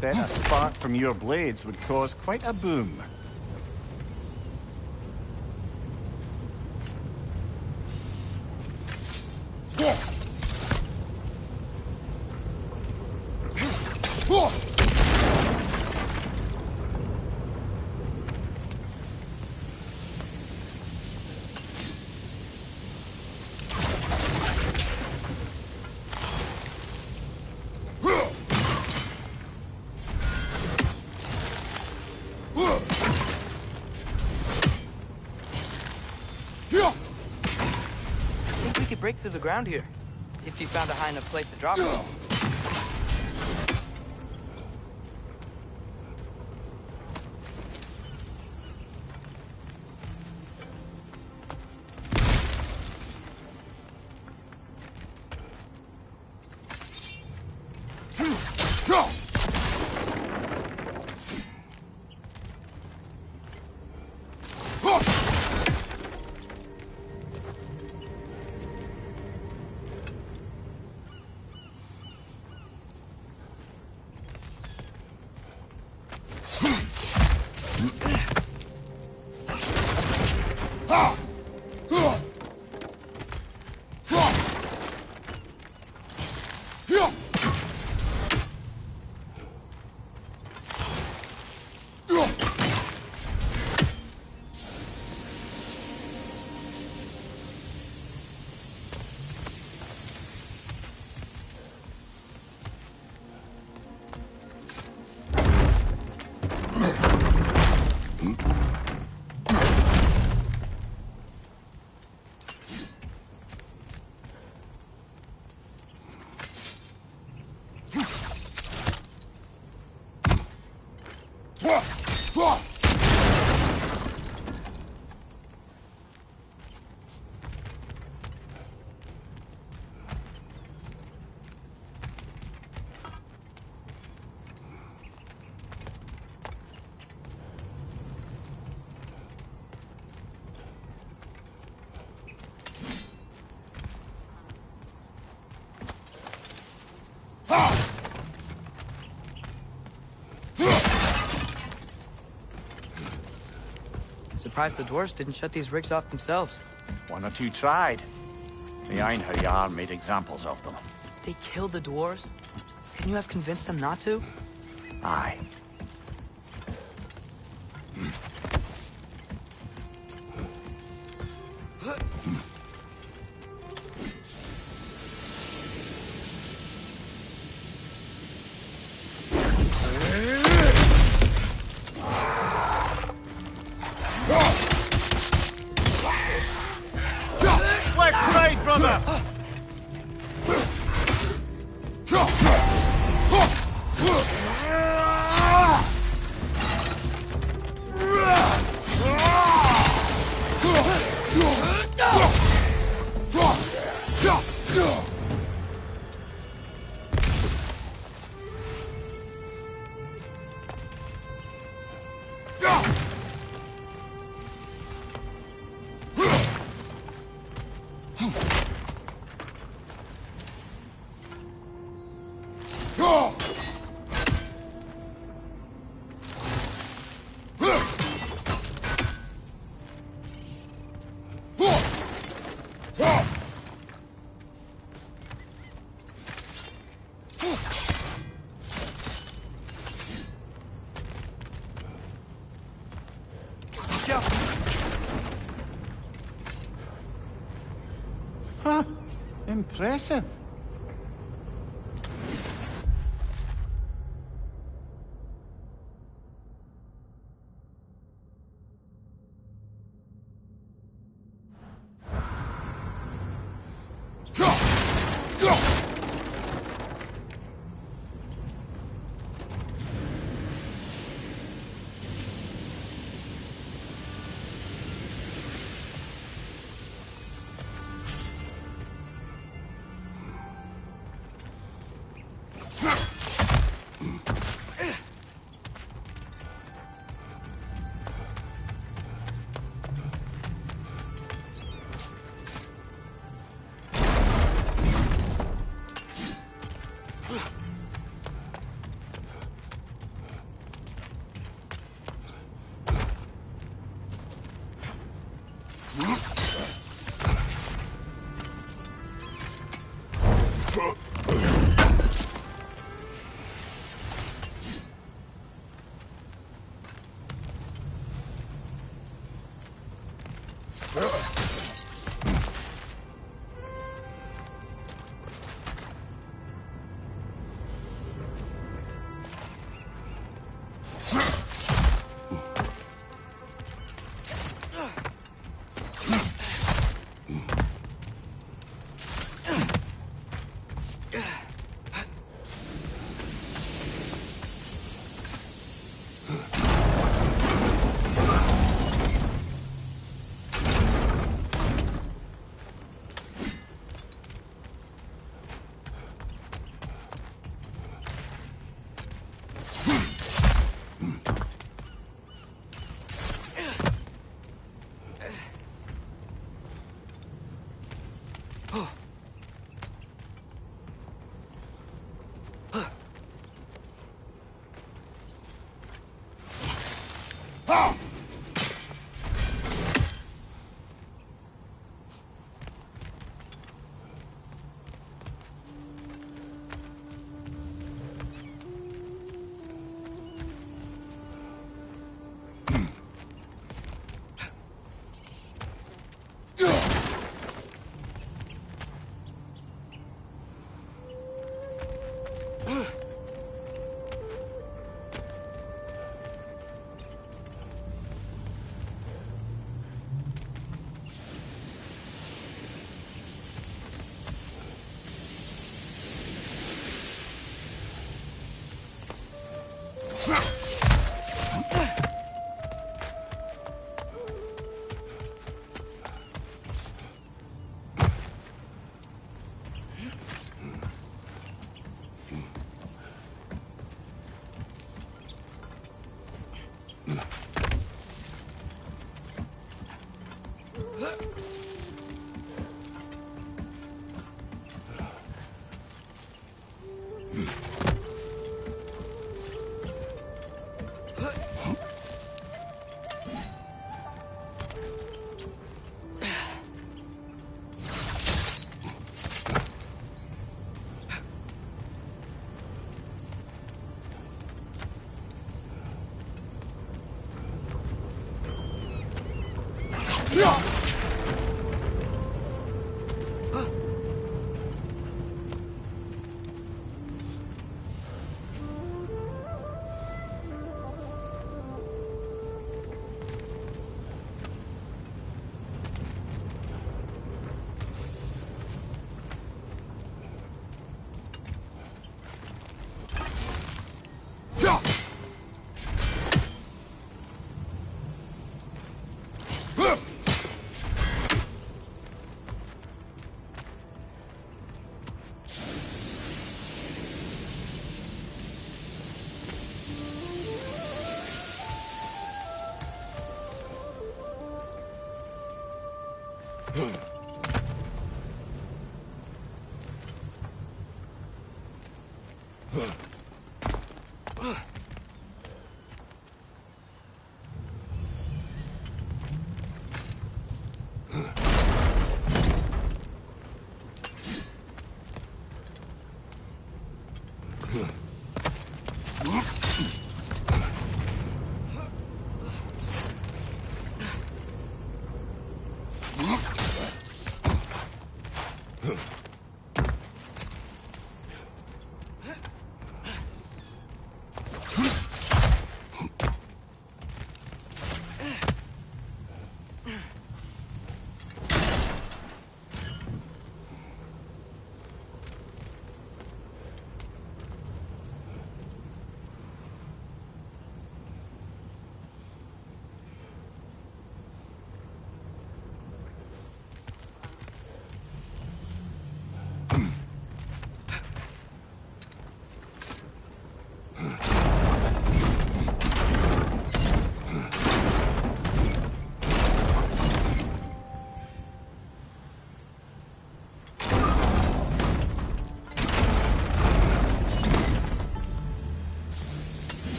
D: Bet a spark from your blades would cause quite a boom.
A: I think we could break through the ground here, if you found a high enough place to drop it. Surprised the dwarves didn't shut these rigs off themselves.
D: One or two tried. The Einherjar made examples of them.
A: They killed the dwarves? Couldn't you have convinced them not to?
D: Aye. Left, right, brother! Huh. Impressive.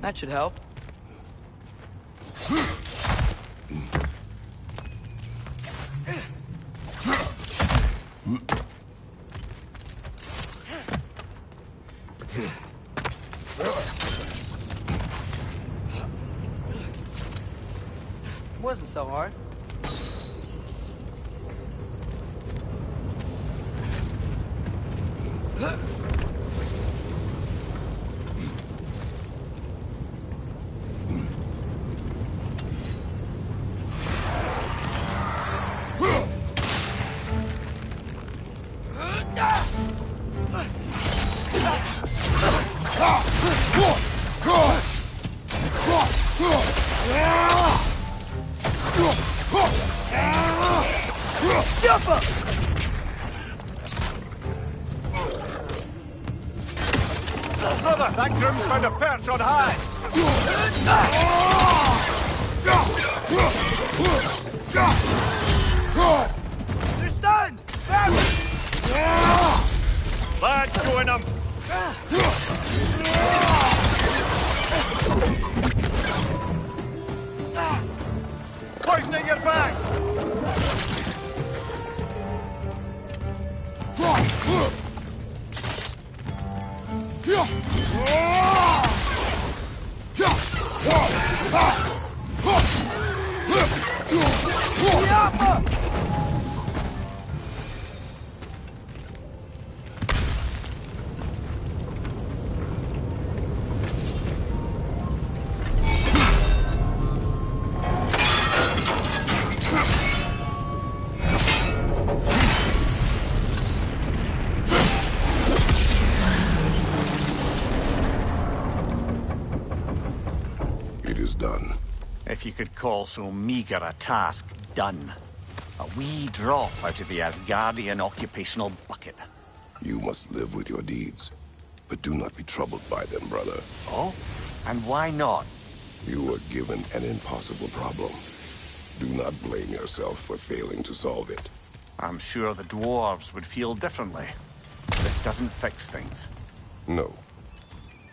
A: That should help. It wasn't so hard. Jump up!
D: Brother, that groom's found a perch on high!
A: They're stunned!
D: Bad going him! Poisoning your back!
E: It is done.
D: If you could call so meager a task done. A wee drop out of the Asgardian occupational bucket.
E: You must live with your deeds, but do not be troubled by them, brother.
D: Oh? And why not?
E: You were given an impossible problem. Do not blame yourself for failing to solve it.
D: I'm sure the dwarves would feel differently. This doesn't fix things.
E: No,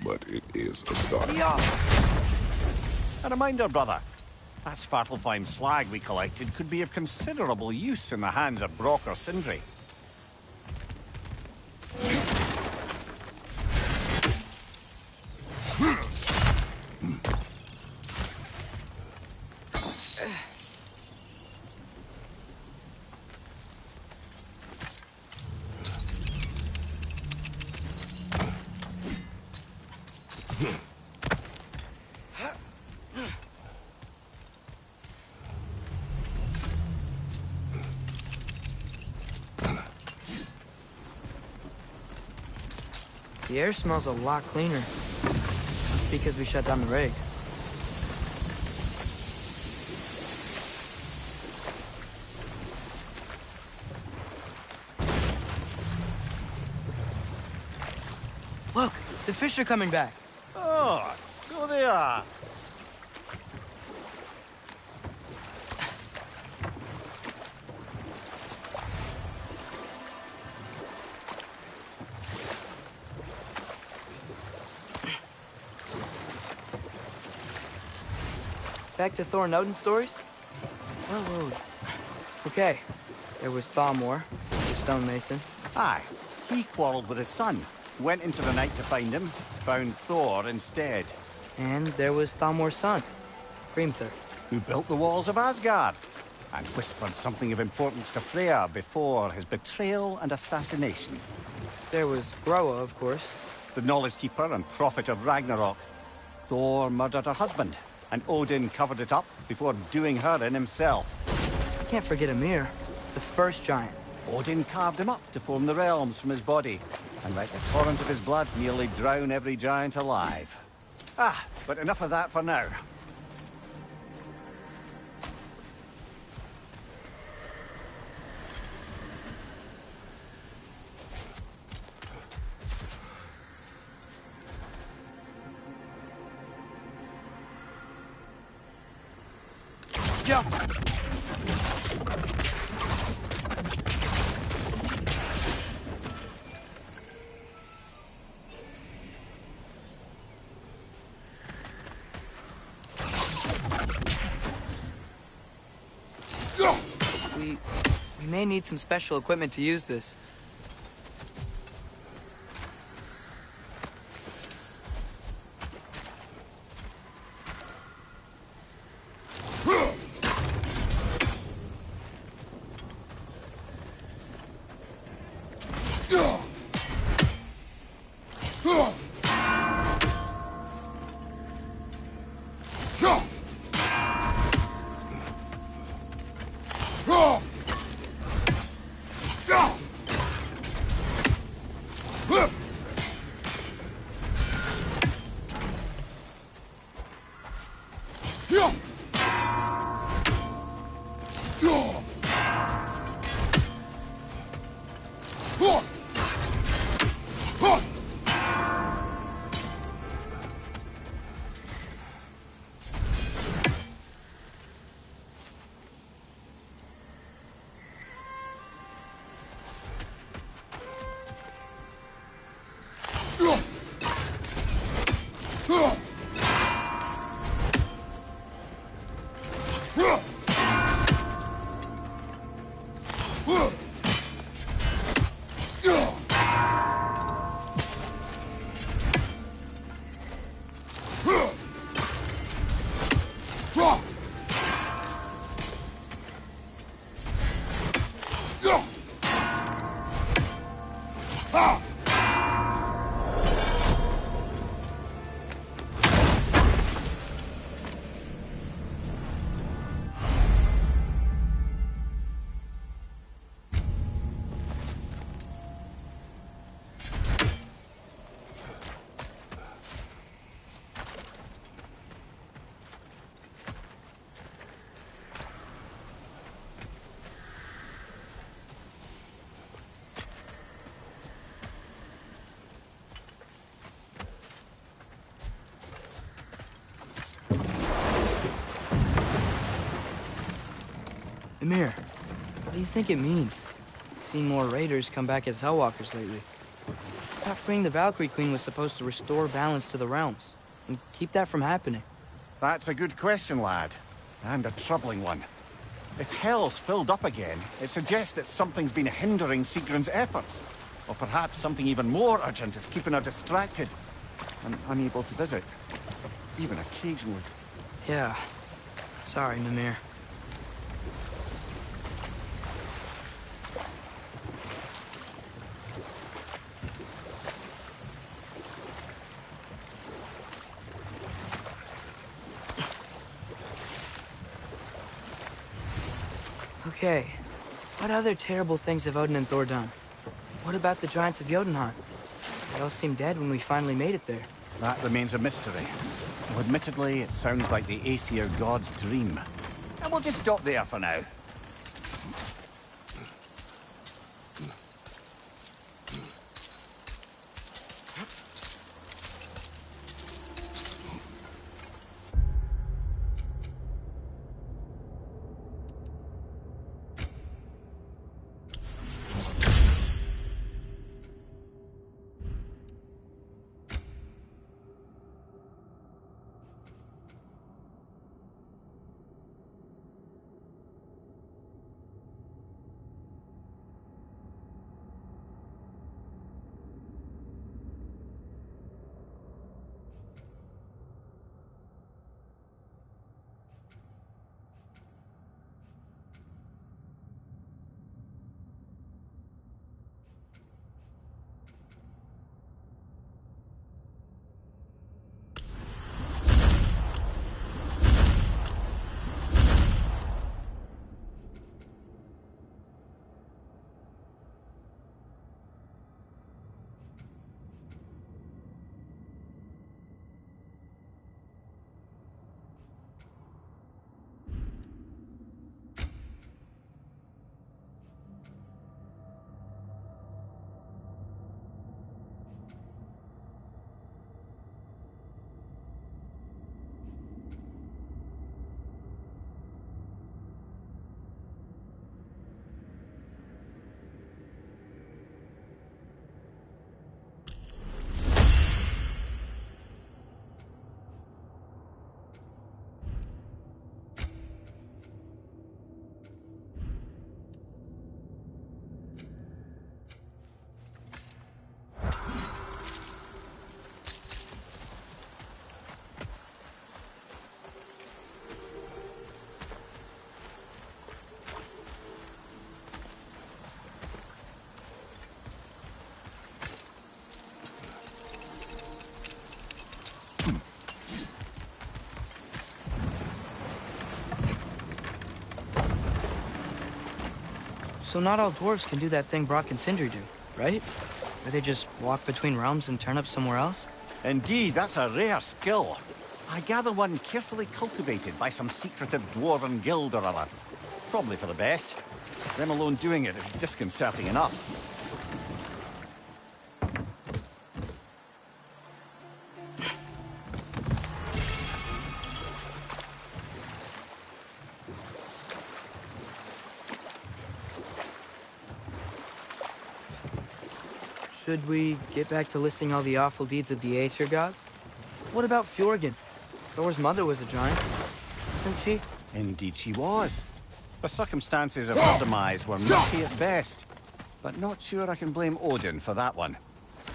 E: but it is a start.
D: A reminder, brother. That Svartalfheim slag we collected could be of considerable use in the hands of Brock or Sindri.
A: The air smells a lot cleaner. That's because we shut down the rig. Look, the fish are coming back.
D: Oh, so they are.
A: Back to Thor and Odin stories? Whoa. Okay, there was Thalmor, the stonemason.
D: Aye, he quarreled with his son. Went into the night to find him, found Thor instead.
A: And there was Thalmor's son, Grimthur.
D: Who built the walls of Asgard, and whispered something of importance to Freya before his betrayal and assassination.
A: There was Groa, of course.
D: The knowledge keeper and prophet of Ragnarok. Thor murdered her husband, and Odin covered it up before doing her in himself.
A: Can't forget Ymir, the first giant.
D: Odin carved him up to form the realms from his body, and let the torrent of his blood nearly drown every giant alive. But enough of that for now. Jump!
A: We may need some special equipment to use this. Emir, what do you think it means? Seen more raiders come back as Hellwalkers lately. I thought freeing the Valkyrie Queen was supposed to restore balance to the realms and keep that from happening.
D: That's a good question, lad. And a troubling one. If Hell's filled up again, it suggests that something's been hindering Sigrun's efforts. Or perhaps something even more urgent is keeping her distracted and unable to visit. Even occasionally.
A: Yeah. Sorry, Mimir. Okay, what other terrible things have Odin and Thor done? What about the giants of Jotunheim? They all seemed dead when we finally made it there.
D: That remains a mystery. Though admittedly, it sounds like the Aesir god's dream. And we'll just stop there for now.
A: So not all dwarves can do that thing Brock and Sindri do, right? Where they just walk between realms and turn up somewhere else?
D: Indeed, that's a rare skill. I gather one carefully cultivated by some secretive dwarven guild or other. Probably for the best. Them alone doing it is disconcerting enough.
A: Should we get back to listing all the awful deeds of the Aesir gods? What about Fjorgen? Thor's mother was a giant, wasn't she?
D: Indeed she was. The circumstances of her demise were murky at best. But not sure I can blame Odin for that one.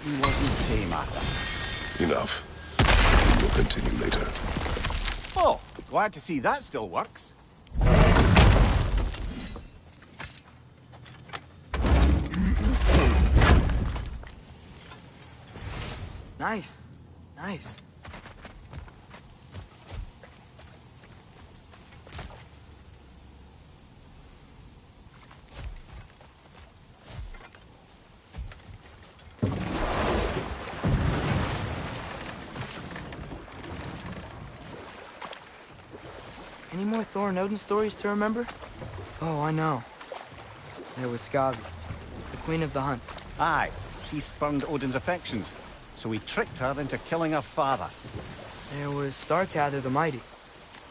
D: He wasn't tame, Arthur.
E: Enough. We will continue later.
D: Oh, glad to see that still works.
A: Nice. Nice. Any more Thor and Odin stories to remember? Oh, I know. There was Skavi, the queen of the hunt.
D: Aye, she spurned Odin's affections, so he tricked her into killing her father.
A: There was Starkather the Mighty,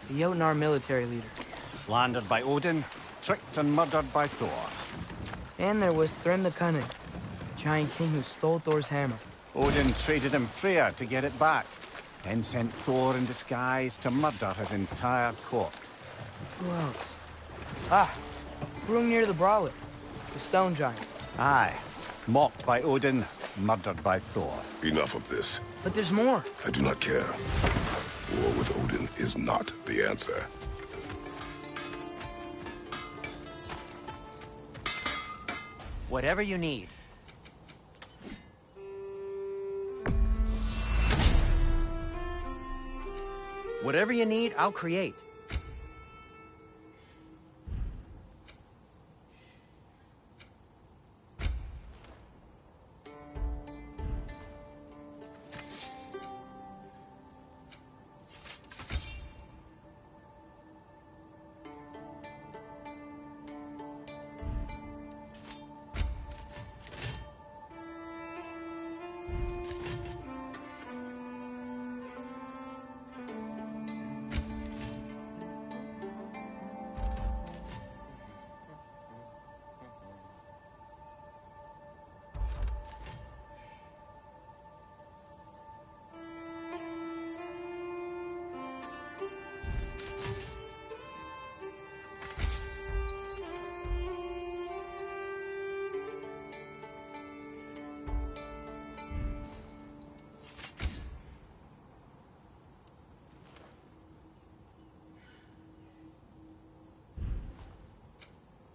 A: the Jotnar military leader.
D: Slandered by Odin, tricked and murdered by Thor.
A: And there was Thrym the Cunning, the giant king who stole Thor's hammer.
D: Odin traded him Freyr to get it back, then sent Thor in disguise to murder his entire court.
A: Who else? Ah, Hrungnir the Brawler, the stone giant.
D: Aye, mocked by Odin, murdered by Thor.
E: Enough of this.
A: But there's more.
E: I do not care. War with Odin is not the answer.
G: Whatever you need. Whatever you need, I'll create.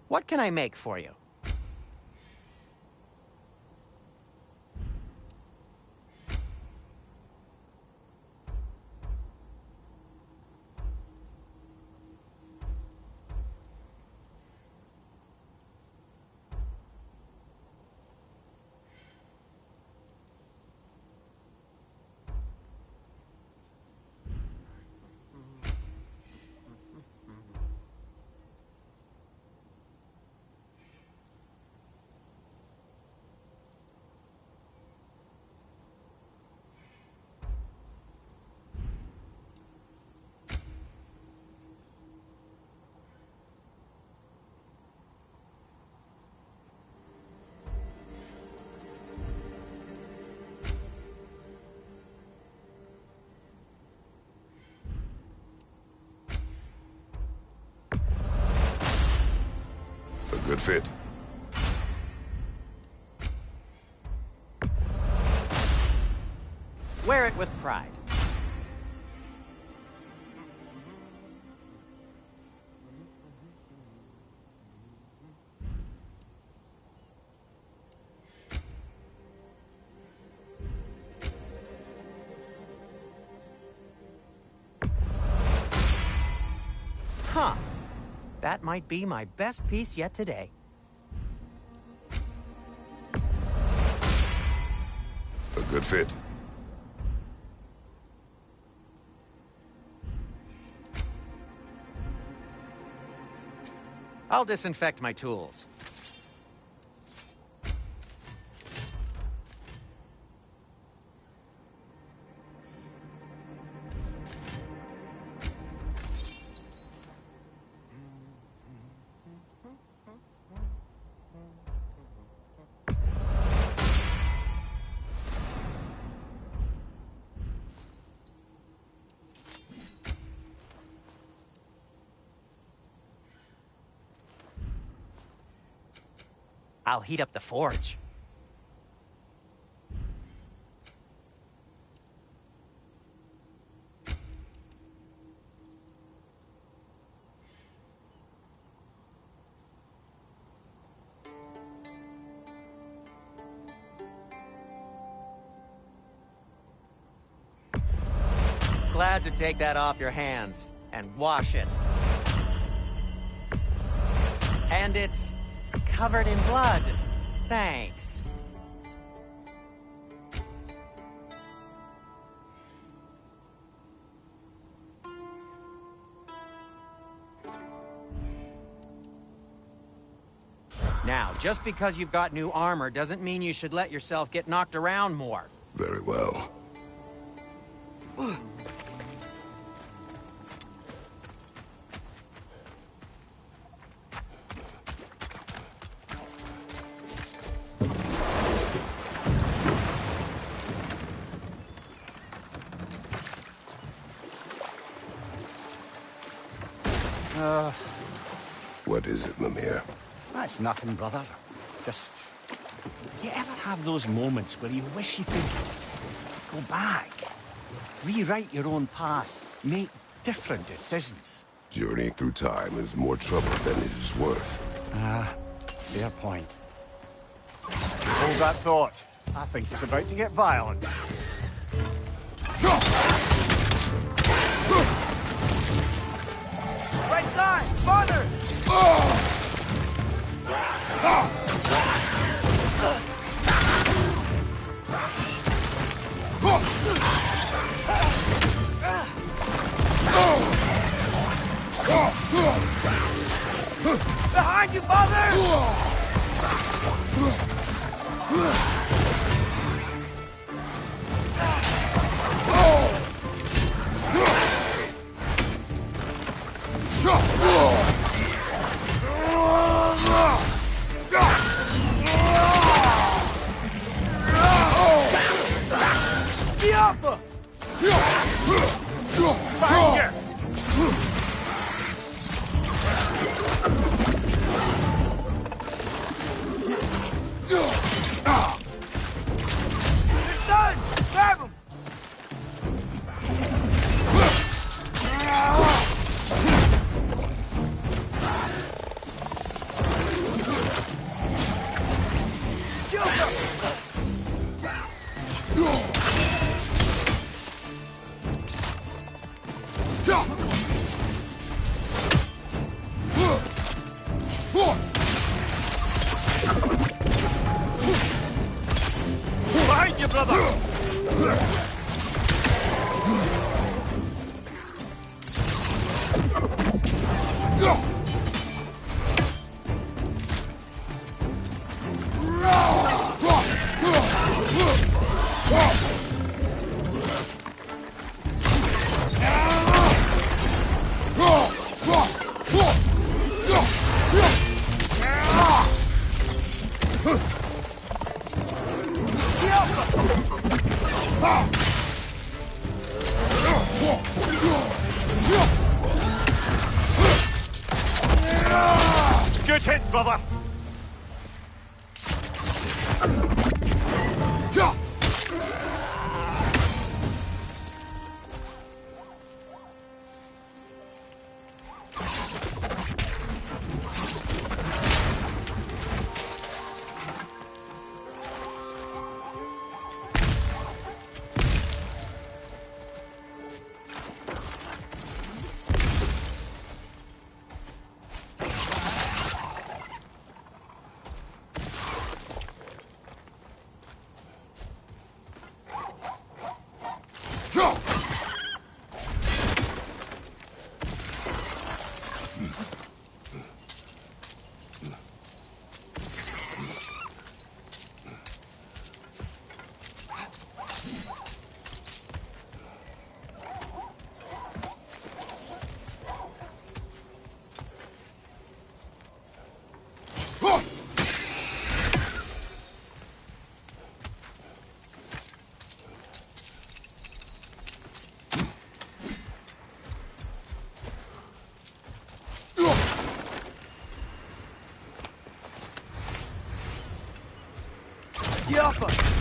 G: What can I make for you?
E: A good fit.
G: Wear it with pride. Huh. That might be my best piece yet today.
E: Good fit.
G: I'll disinfect my tools. I'll heat up the forge. Glad to take that off your hands and wash it. And it's covered in blood. Thanks. Now, just because you've got new armor doesn't mean you should let yourself get knocked around more.
E: Very well. What is it, Mimir?
B: That's nothing, brother. Just... You ever have those moments where you wish you could go back? Rewrite your own past, make different decisions?
E: Journeying through time is more trouble than it is worth.
B: Fair point. Hold that thought. I think it's about to get violent.
A: Right side! Farther! Behind you, father!
B: Behind you, brother! Good hit, brother!
A: Get off us!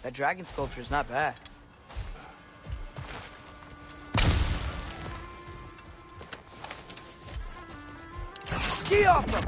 A: That dragon sculpture is not bad. Get off them!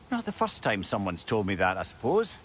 D: Not the first time someone's told me that, I suppose.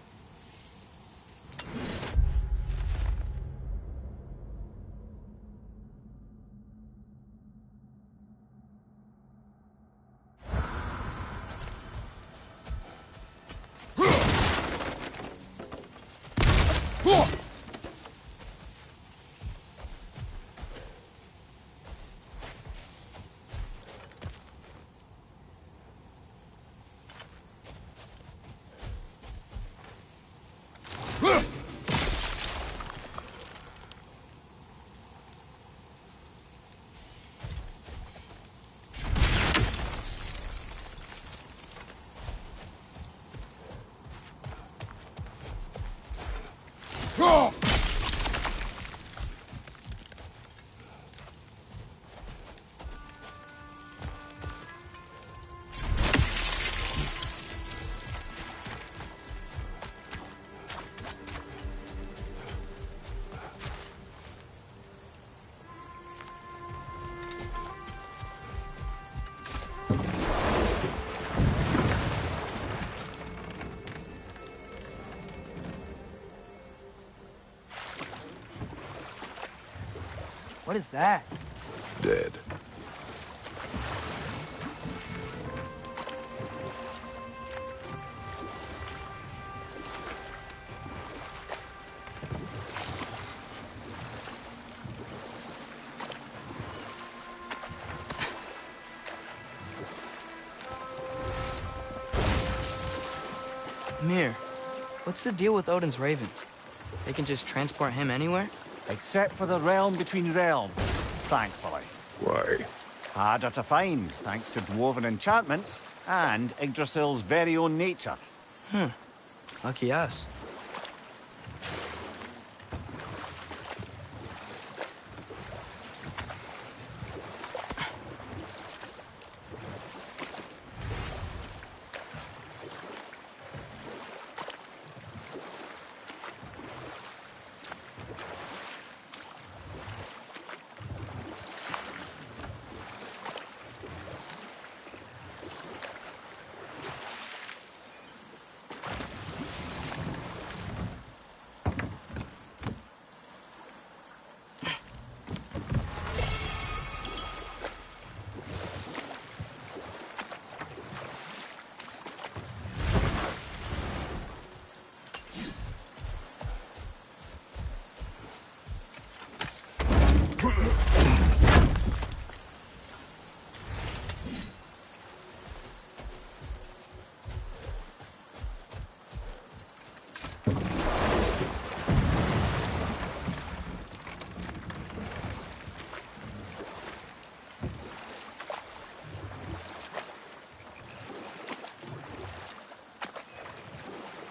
A: What is that?
E: Dead.
A: Mir, what's the deal with Odin's ravens? They can just transport him anywhere?
D: Except for the realm between realms, thankfully.
E: Why?
D: Harder to find, thanks to dwarven enchantments and Yggdrasil's very own nature.
A: Lucky us.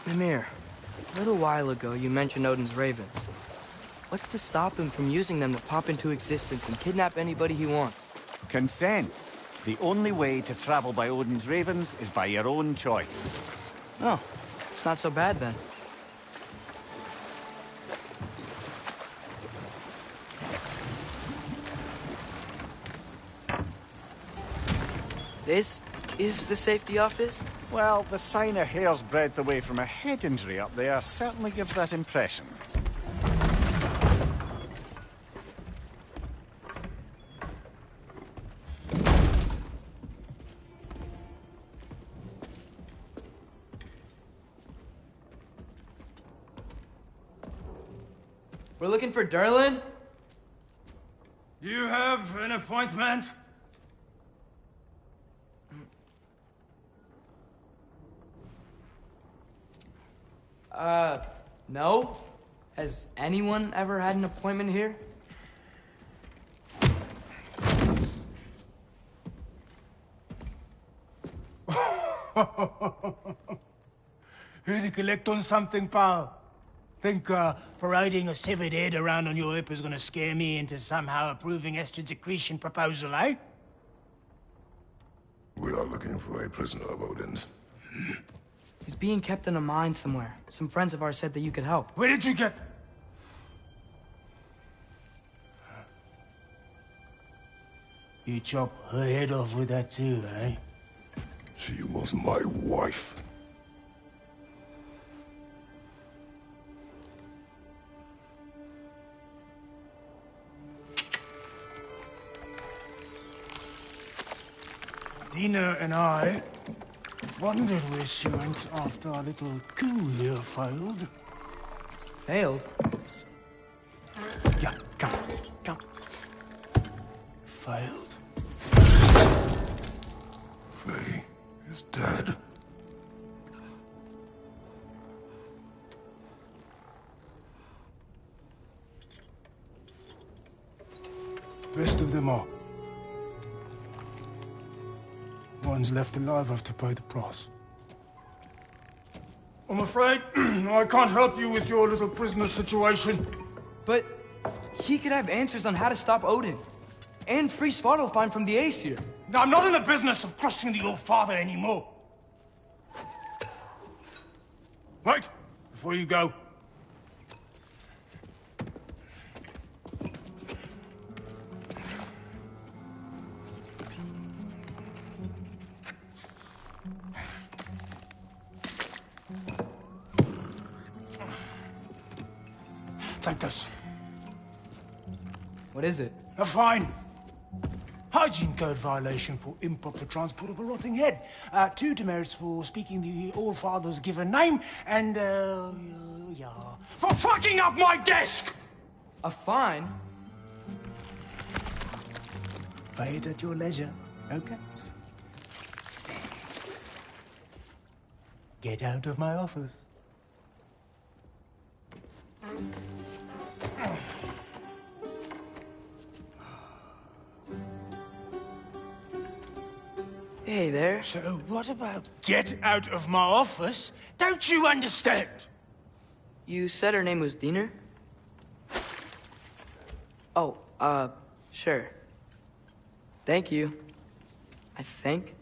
A: Mimir, a little while ago you mentioned Odin's ravens. What's to stop him from using them to pop into existence and kidnap anybody he wants?
D: Consent. The only way to travel by Odin's ravens is by your own choice.
A: Oh, it's not so bad then. This is the safety office?
D: Well, the sign a hair's breadth away from a head injury up there certainly gives that impression.
A: We're looking for Durlin?
H: You have an appointment?
A: No? Has anyone ever had an appointment here?
H: Here to collect on something, pal? Think, parading a severed head around on your hip is gonna scare me into somehow approving Estrid's accretion proposal, eh?
E: We are looking for a prisoner of Odin's.
A: He's being kept in a mine somewhere. Some friends of ours said that you could help.
H: Where did you get... You chop her head off with that too, eh?
E: She was my wife.
H: Dina and I wondered where she went after our little coup here failed.
A: Failed?
H: Yeah, come. Failed.
E: Faye is dead.
H: Rest of them are. One's left alive have to pay the price. I'm afraid I can't help you with your little prisoner situation.
A: But he could have answers on how to stop Odin. And free Svartalfheim from the Aesir.
H: Now, I'm not in the business of crossing the old father anymore. Wait, before you go. Take this.
A: What is it?
H: A fine. Hygiene code violation for improper transport of a rotting head. 2 demerits for speaking the All-Father's given name, and, yeah. For fucking up my desk!
A: A fine?
H: Pay it at your leisure, okay? Get out of my office.
A: Hey there.
H: So what about get out of my office? Don't you understand?
A: You said her name was Diener? Oh, sure. Thank you. I think.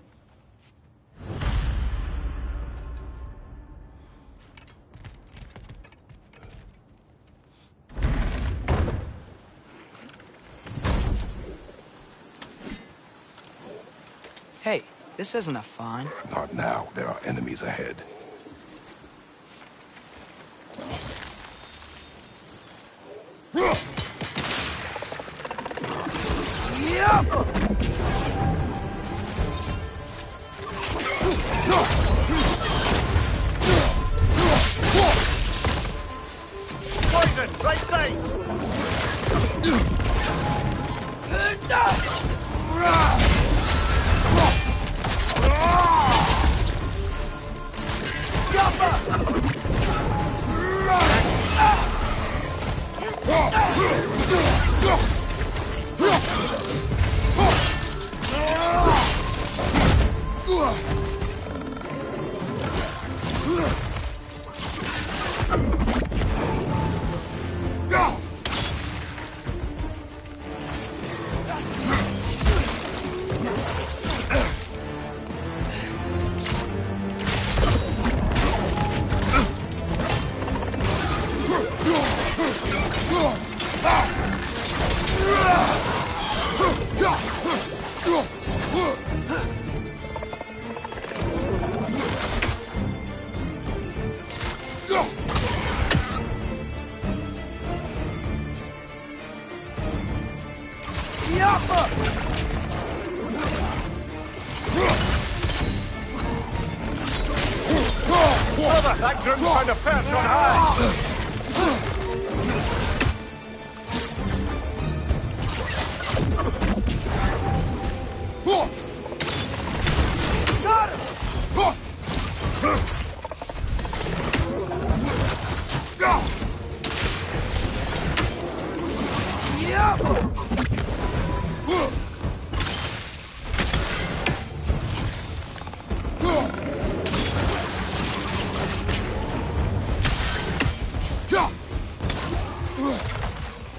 A: Hey, this isn't a fine.
E: Not now. There are enemies ahead.
D: Poison! Right side! Brother, that groom's found a perch on high!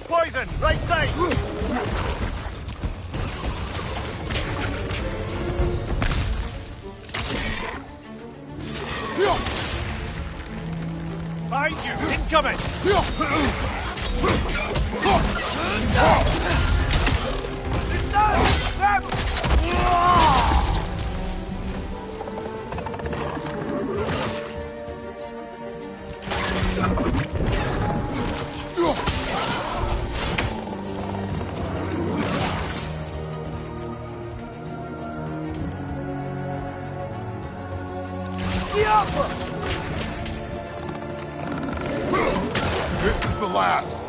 D: Poison, right side! Behind you, incoming!
E: This is the last.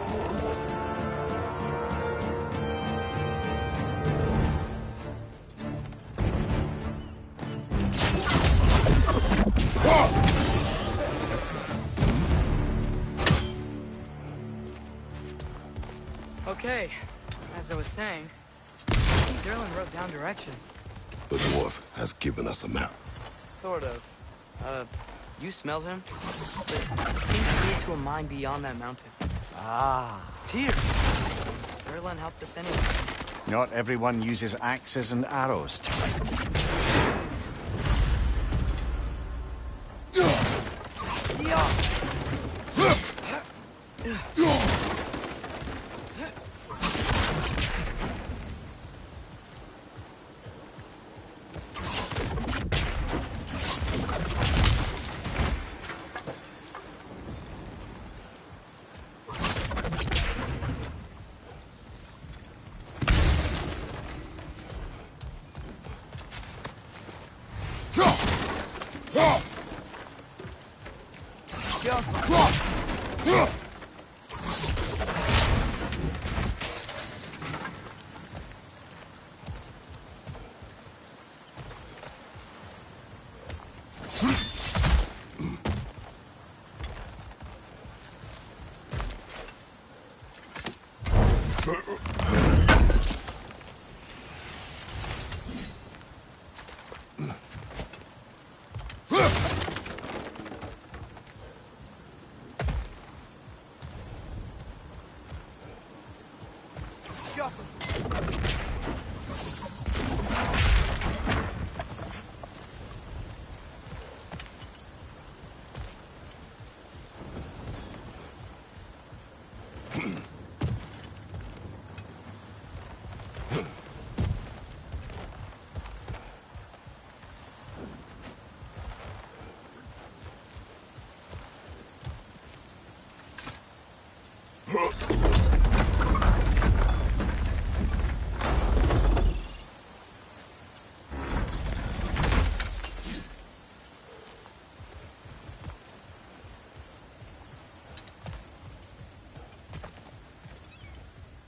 A: Okay, as I was saying, Derlin wrote down directions.
E: The dwarf has given us a map.
A: Sort of. You smelled him? But it seems to lead to a mine beyond that mountain.
D: Ah.
A: Tyr! Derlin helped us anyway.
D: Not everyone uses axes and arrows.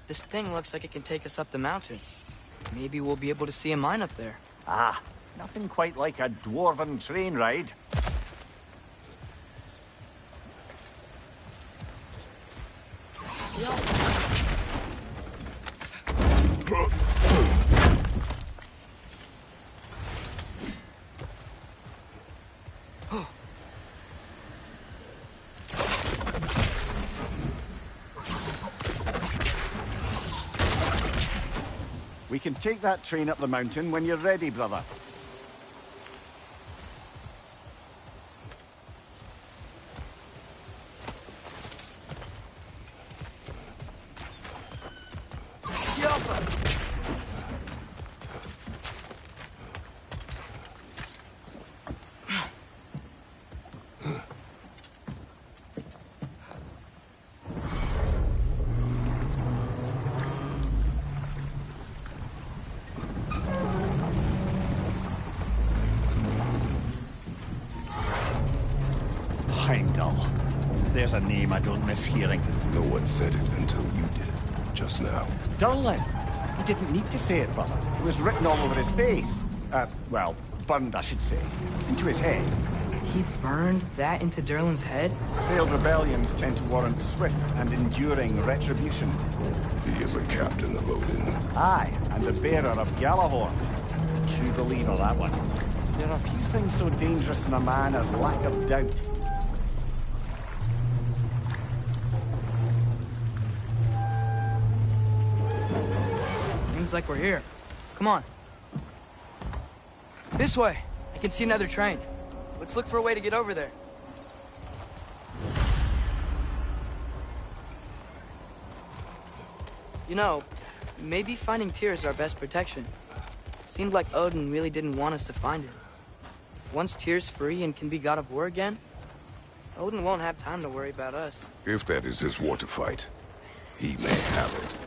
A: This thing looks like it can take us up the mountain. Maybe we'll be able to see a mine up there.
D: Ah, nothing quite like a dwarven train ride. We can take that train up the mountain when you're ready, brother. There's a name I don't miss hearing.
E: No one said it until you did, just now.
D: Durlin! He didn't need to say it, brother. It was written all over his face. Well, burned, I should say. Into his head.
A: He burned that into Durlin's head?
D: Failed rebellions tend to warrant swift and enduring retribution.
E: He is a captain of Odin.
D: Aye, and the bearer of Galahorn. True believer, that one. There are few things so dangerous in a man as lack of doubt.
A: Seems like we're here. Come on. This way. I can see another train. Let's look for a way to get over there. You know, maybe finding Tyr is our best protection. Seemed like Odin really didn't want us to find it. Once Tyr's free and can be god of war again, Odin won't have time to worry about us.
E: If that is his war to fight, he may have it.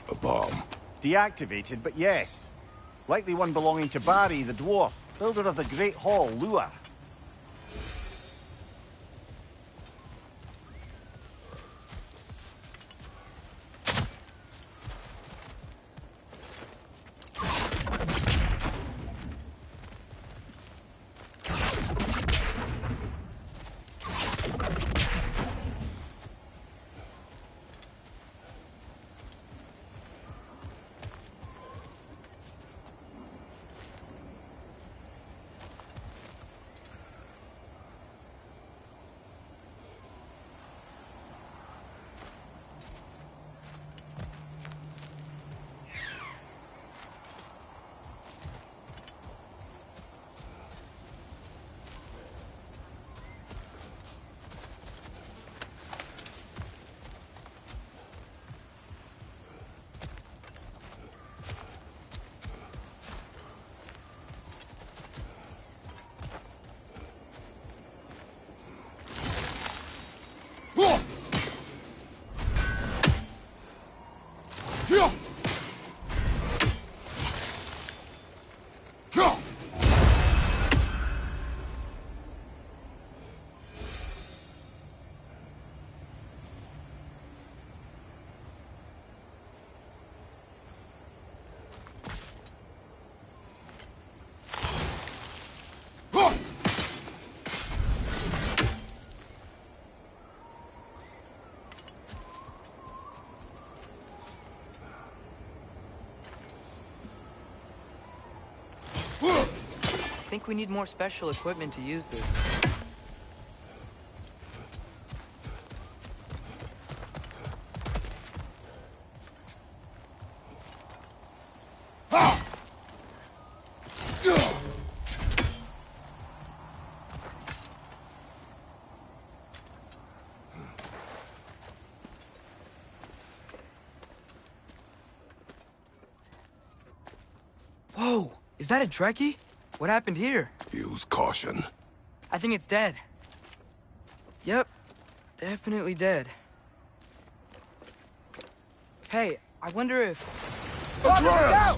E: A bomb.
D: Deactivated, but yes. Likely one belonging to Barry, the dwarf, builder of the Great Hall, Lua.
A: I think we need more special equipment to use this. Whoa! Is that a Trekkie? What happened here?
E: Use caution.
A: I think it's dead. Yep. Definitely dead. Hey, I wonder if...
E: Atreus!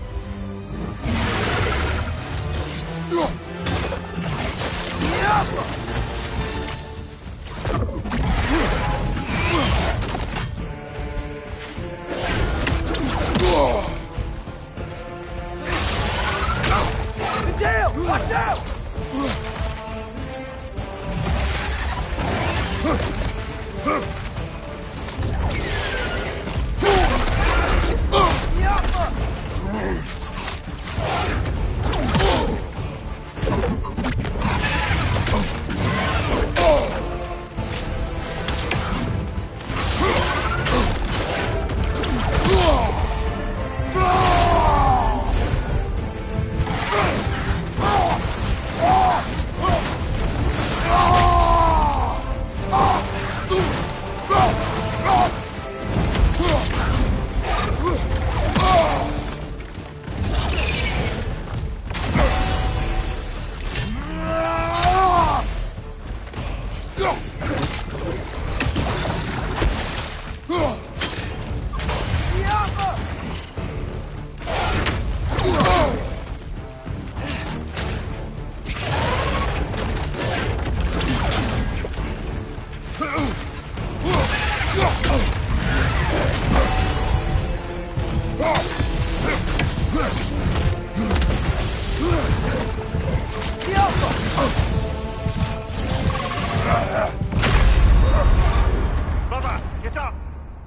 H: Watch out!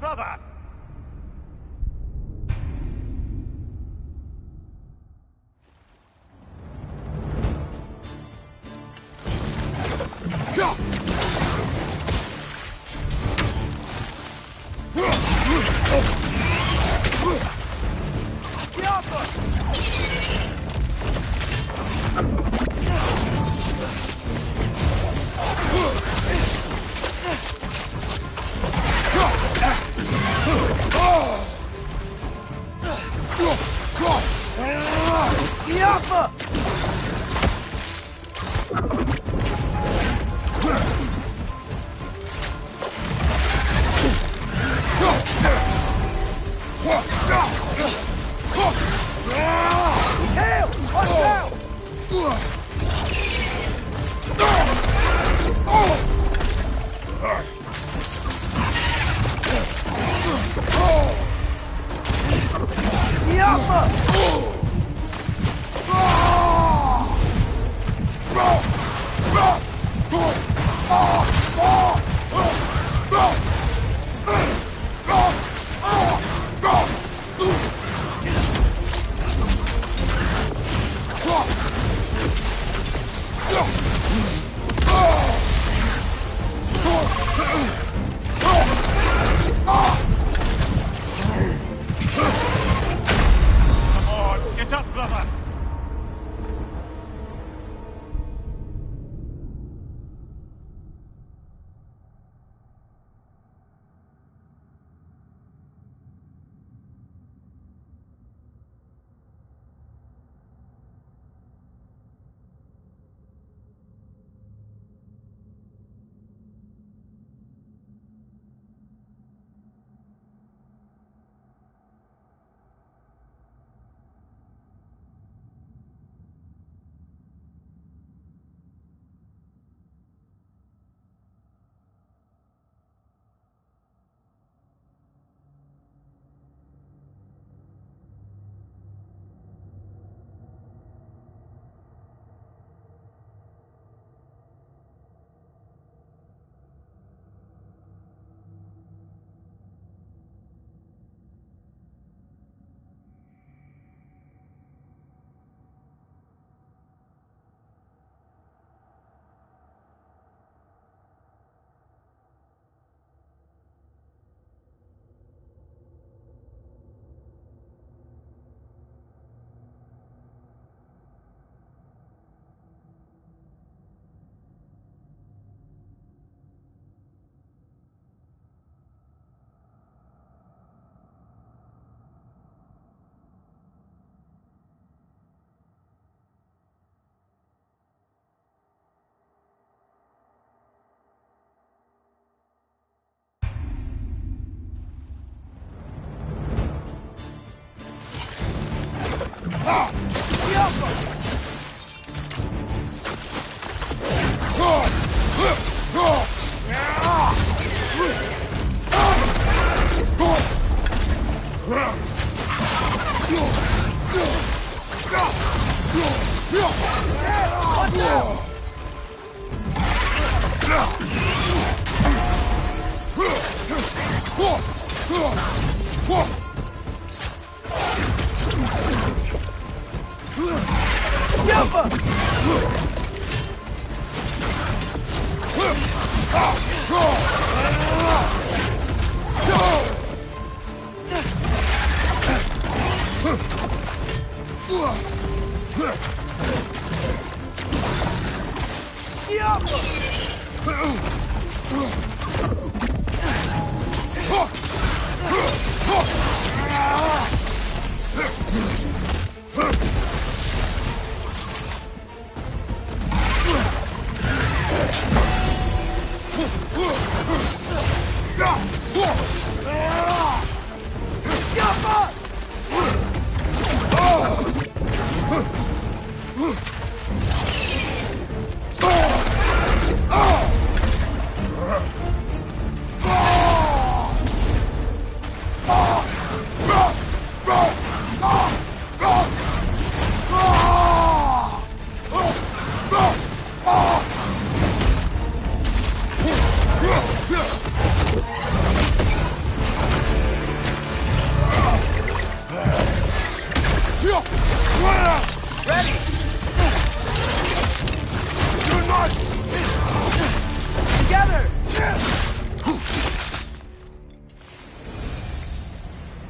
B: brother!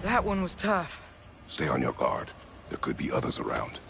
A: That one was tough.
E: Stay on your guard. There could be others around.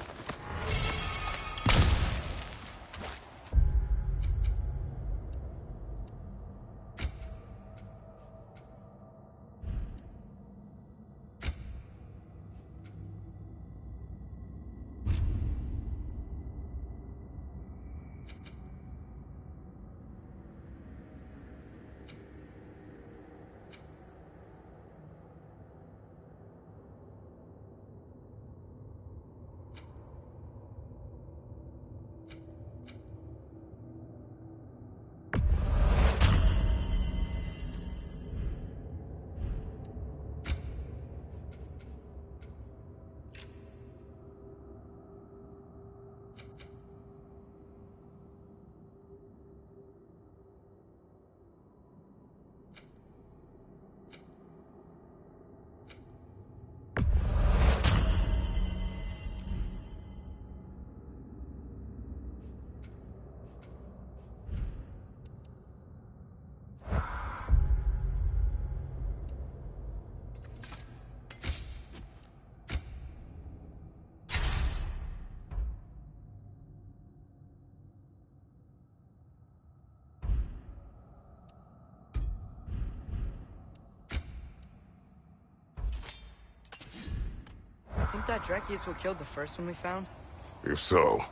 A: Think that Dreki is what killed the first one we found?
E: If so,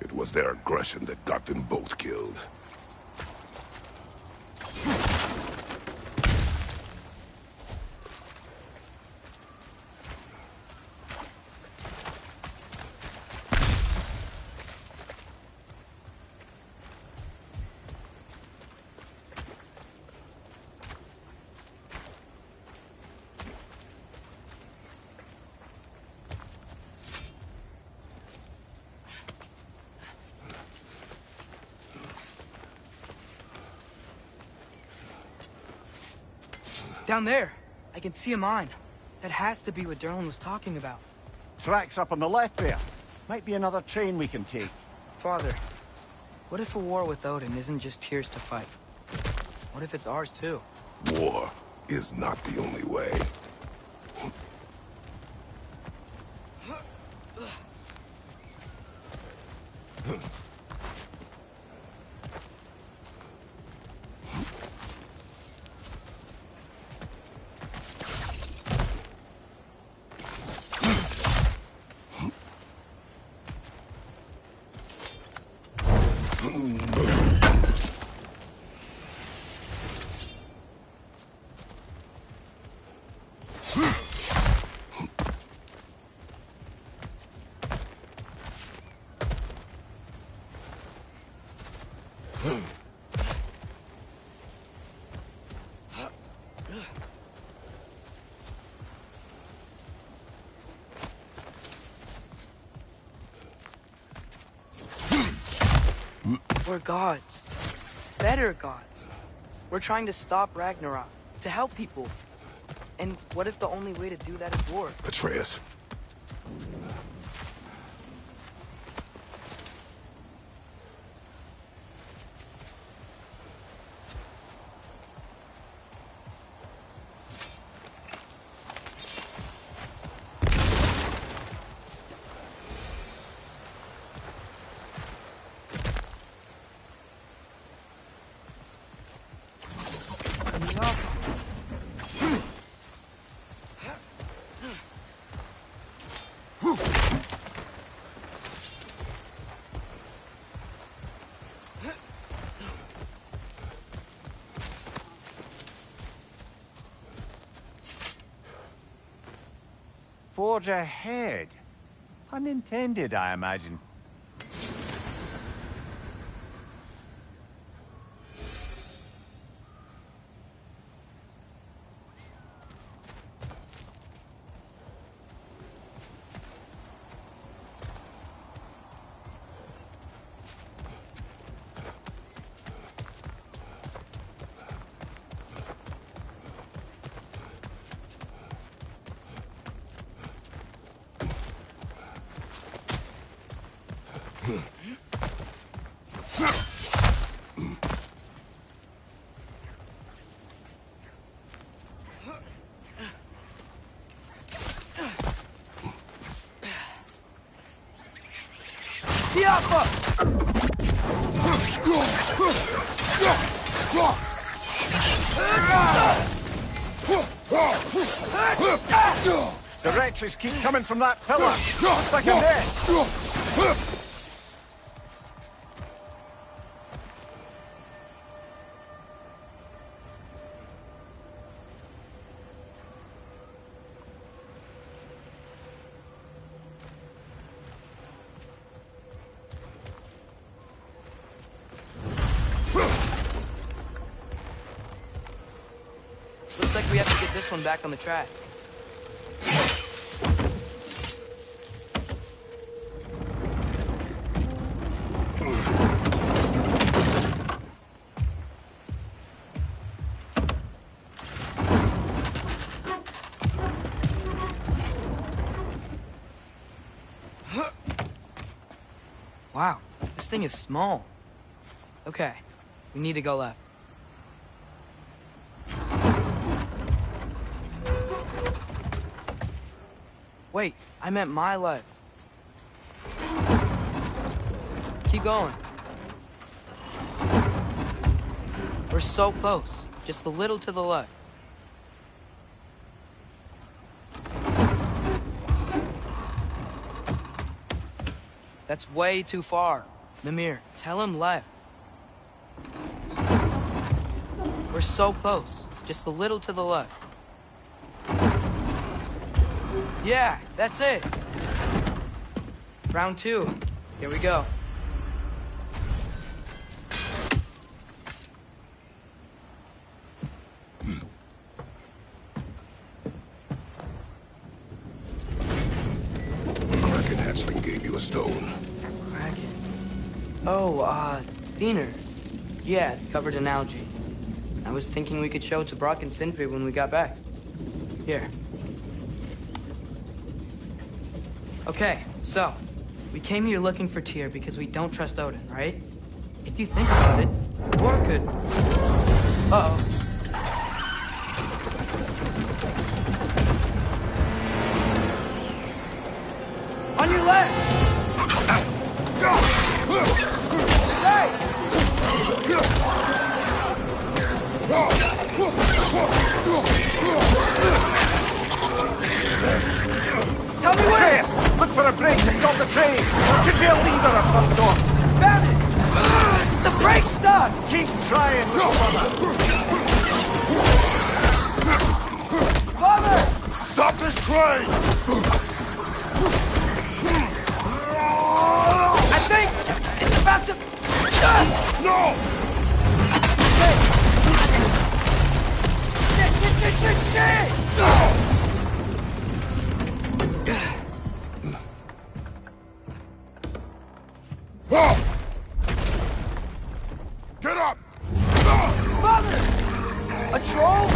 E: it was their aggression that got them both killed.
A: Down there! I can see a mine. That has to be what Derlin was talking about.
D: Tracks up on the left there. Might be another train we can take.
A: Father, what if a war with Odin isn't just Tyr's to fight? What if it's ours too?
E: War is not the only way.
A: We're gods. Better gods. We're trying to stop Ragnarok, to help people. And what if the only way to do that is war?
E: Atreus.
D: Forge ahead. Unintended, I imagine. The wretches keep coming from that pillar. Looks like I'm dead.
A: Looks like we have to get this one back on the track. Wow, this thing is small. Okay, we need to go left. Wait, I meant my left. Keep going. We're so close. Just a little to the left. That's way too far. Namir, tell him left. We're so close. Just a little to the left. Yeah, that's it. Round 2. Here we go.
E: Kraken hatchling gave you a stone.
A: Kraken. Oh, Diener. Yeah, it's covered in algae. I was thinking we could show it to Brock and Sindri when we got back. Here. Okay, so, we came here looking for Tyr because we don't trust Odin, right? If you think about it, War could... Uh-oh. On your left! Hey! Tell me where!
D: Look for a break to stop the train. There should be a lever of some sort.
A: Found it! The brake's stuck!
D: Keep trying, brother.
A: Father!
E: Stop this train!
A: I think it's about to...
E: No!
A: Shit!
E: Get up!
A: Father! A troll?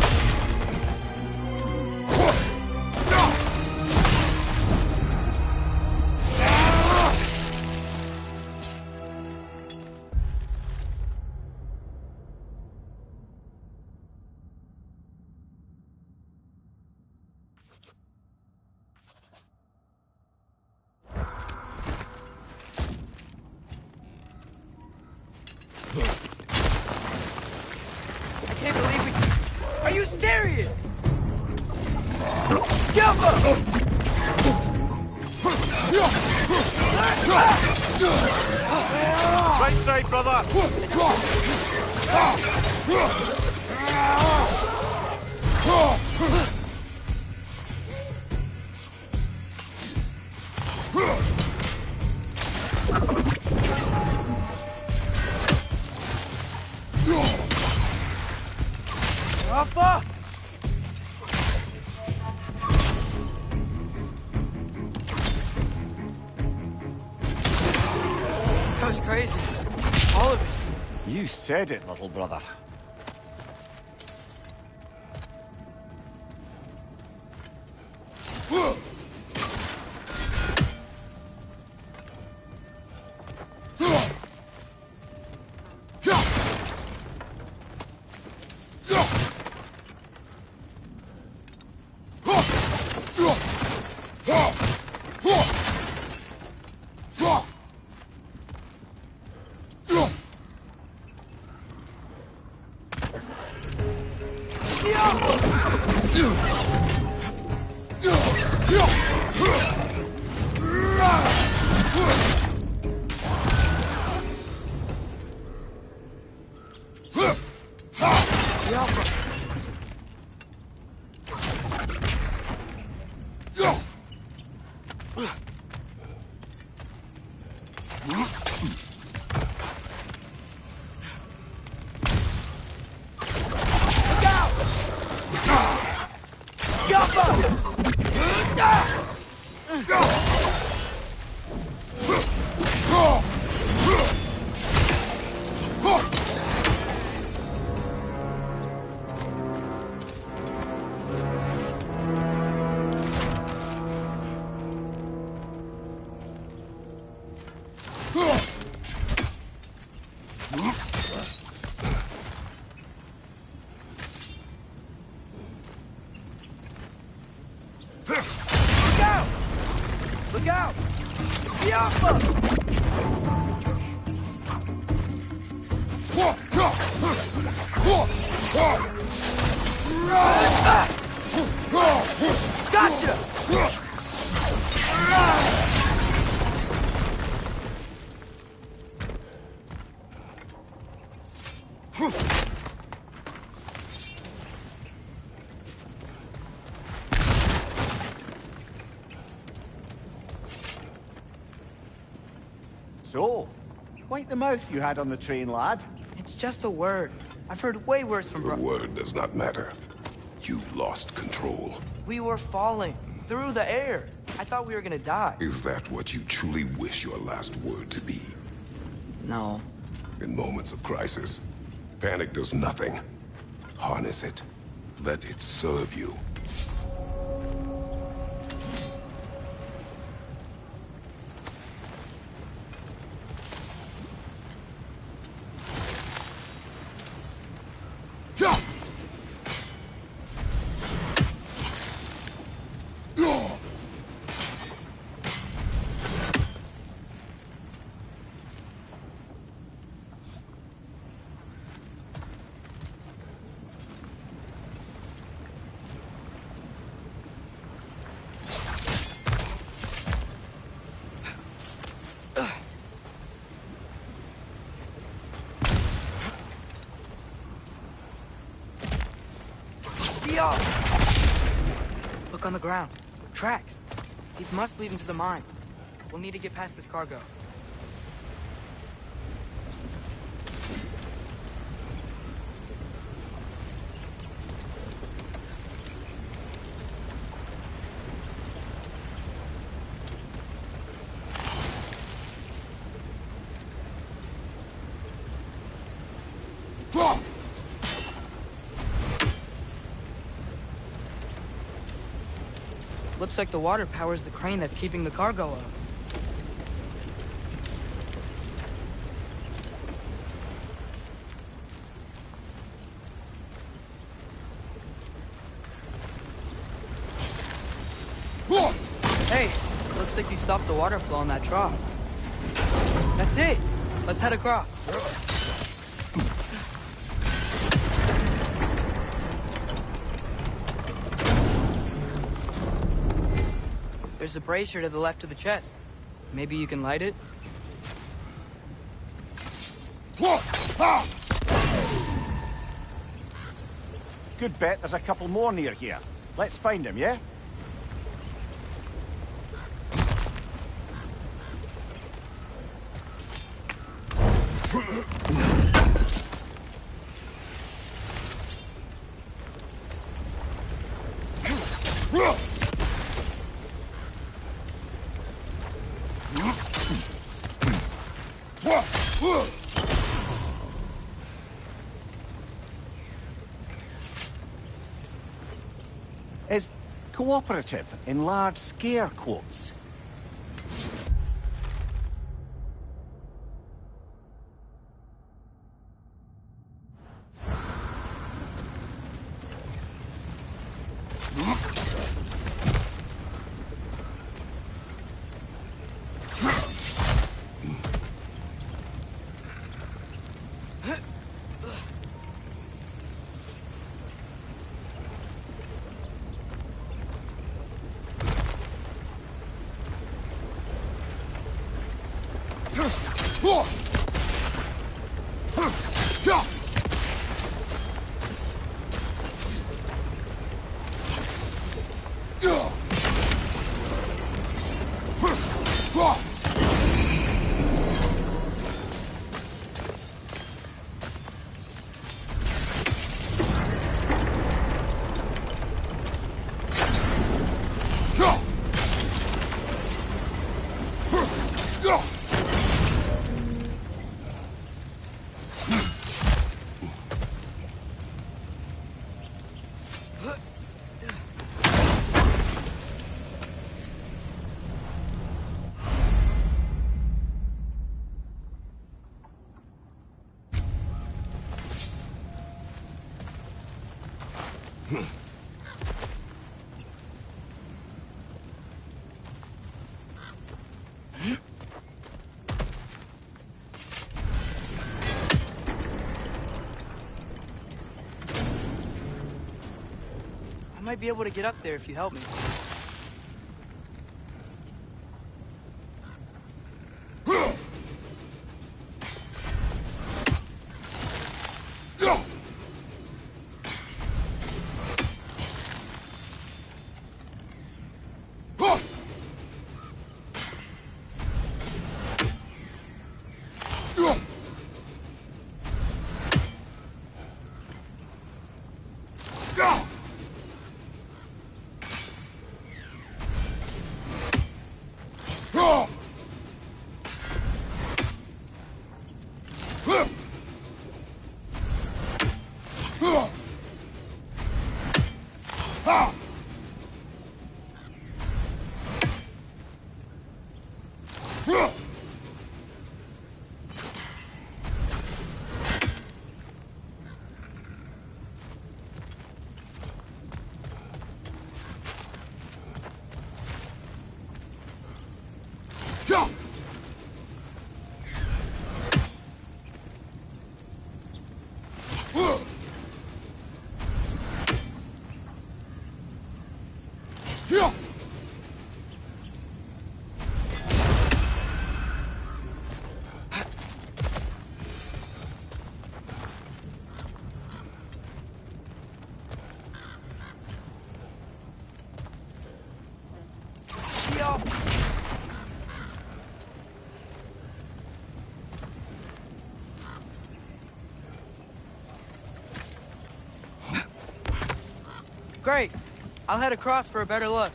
A: I can't believe we... Are you serious? Gilva!
D: Right side, brother.
A: Rafa! That was crazy. All of it.
D: You said it, little brother.
A: Look out! Yappa! Gotcha!
D: So, quite the mouth you had on the train, lad.
A: It's just a word. I've heard way worse from
E: The word does not matter. You lost control.
A: We were falling through the air. I thought we were gonna die.
E: Is that what you truly wish your last word to be?
A: No.
E: In moments of crisis, panic does nothing. Harness it. Let it serve you.
A: Look on the ground. Tracks. These must lead into the mine. We'll need to get past this cargo. Looks like the water powers the crane that's keeping the cargo up. Hey, looks like you stopped the water flow in that trough. That's it. Let's head across. There's a brazier to the left of the chest. Maybe you can light it?
D: Good bet there's a couple more near here. Let's find him, yeah? Is cooperative in large scare quotes.
A: might be able to get up there if you help me. Great. I'll head across for a better look.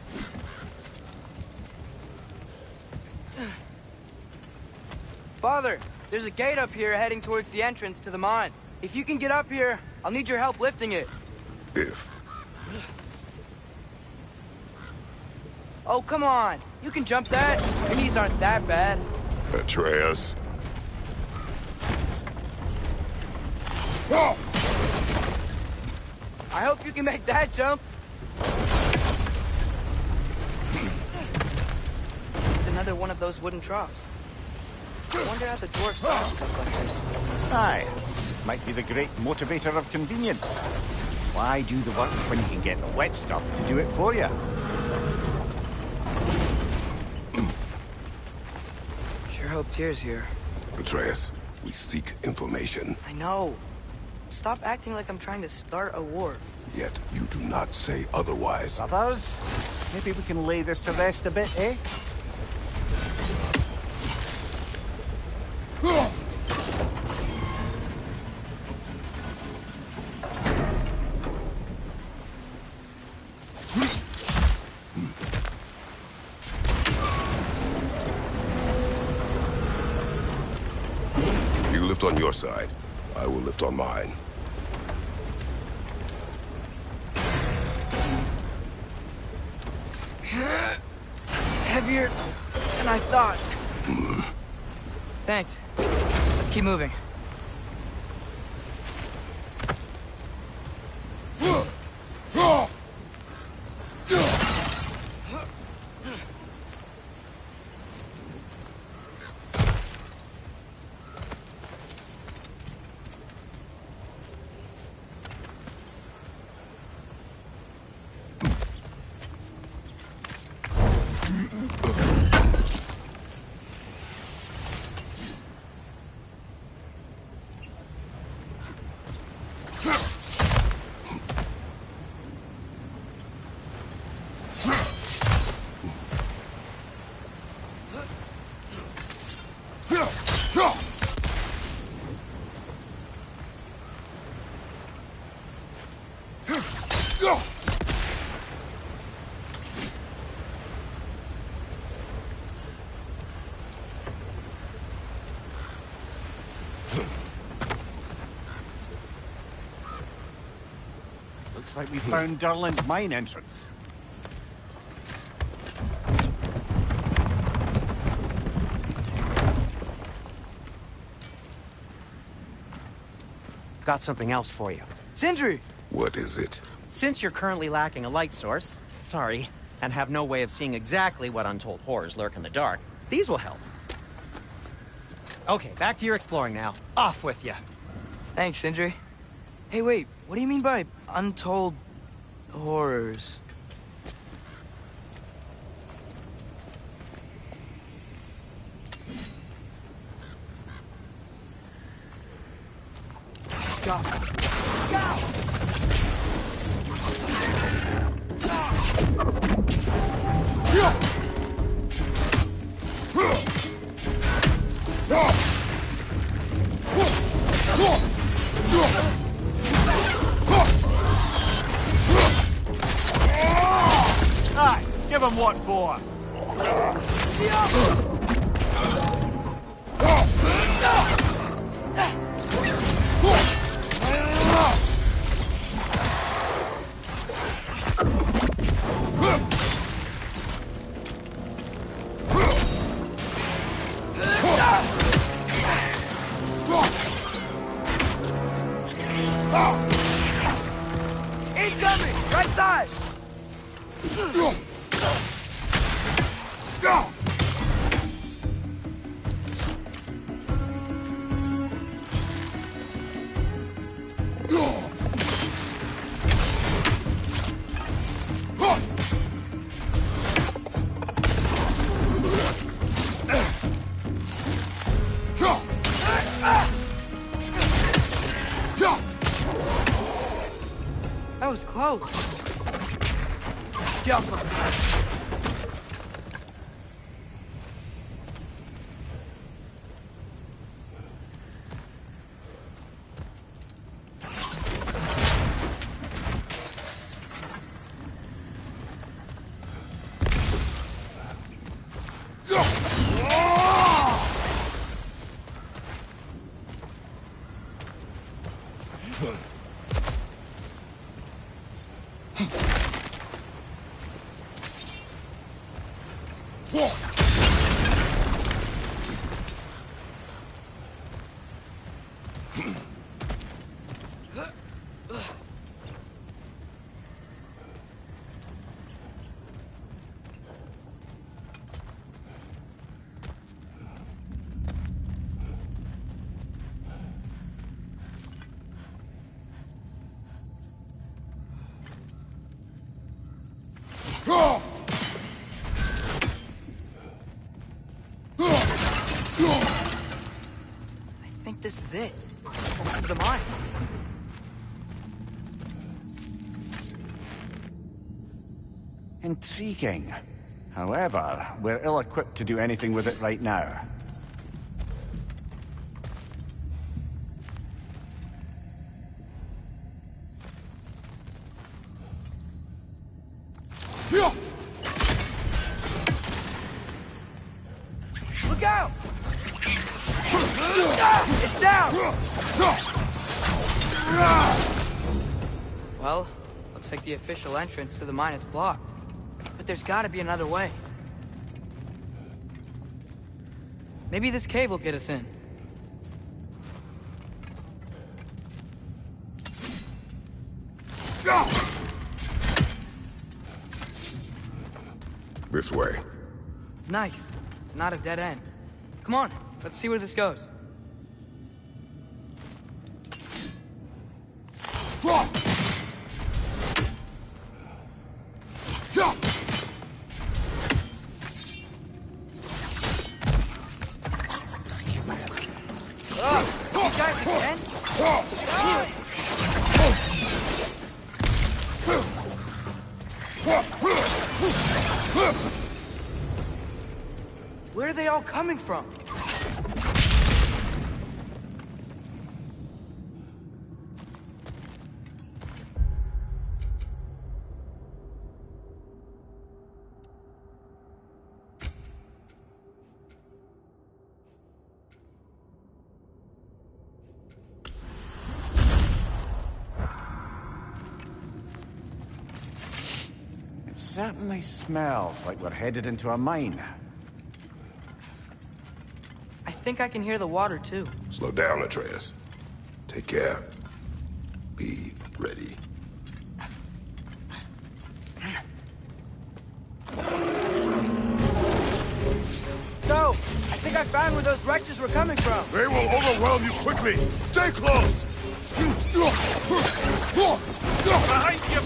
A: Father, there's a gate up here heading towards the entrance to the mine. If you can get up here, I'll need your help lifting it.
E: If.
A: Oh, come on. You can jump that. Your knees aren't that bad.
E: Atreus.
A: I hope you can make that jump. It's another one of those wooden troughs. I wonder how the dwarves found stuff like this.
D: Aye. Might be the great motivator of convenience. Why do the work when you can get the wet stuff to do it for you?
A: Sure hope Tyr's here.
E: Atreus, we seek information.
A: I know. Stop acting like I'm trying to start a war.
E: Yet you do not say otherwise.
D: Brothers, maybe we can lay this to rest a bit, eh?
E: You lift on your side. I will lift on mine.
A: Heavier than I thought. Thanks. Let's keep moving.
D: Looks like we found Durlin's mine entrance.
G: Got something else for you.
A: Sindri!
E: What is it?
G: Since you're currently lacking a light source, sorry, and have no way of seeing exactly what untold horrors lurk in the dark, these will help. Okay, back to your exploring now. Off with you.
A: Thanks, Sindri. Hey, wait. What do you mean by untold Horrors. Go. Go!
D: Aye, give him what for.
A: Incoming! Right side! That was close. Jump. I think this is it. This is the mine.
D: Intriguing. However, we're ill-equipped to do anything with it right now.
A: Look out! It's down! Well, looks like the official entrance to the mine is blocked. But there's gotta be another way. Maybe this cave will get us in.
E: This way.
A: Nice. Not a dead end. Come on, let's see where this goes. You guys again? Where are they all coming from?
D: It certainly smells like we're headed into a mine.
A: I think I can hear the water too.
E: Slow down, Atreus. Take care. Be ready.
A: So, I think I found where those wretches were coming from.
E: They will overwhelm you quickly. Stay close.
D: Behind you,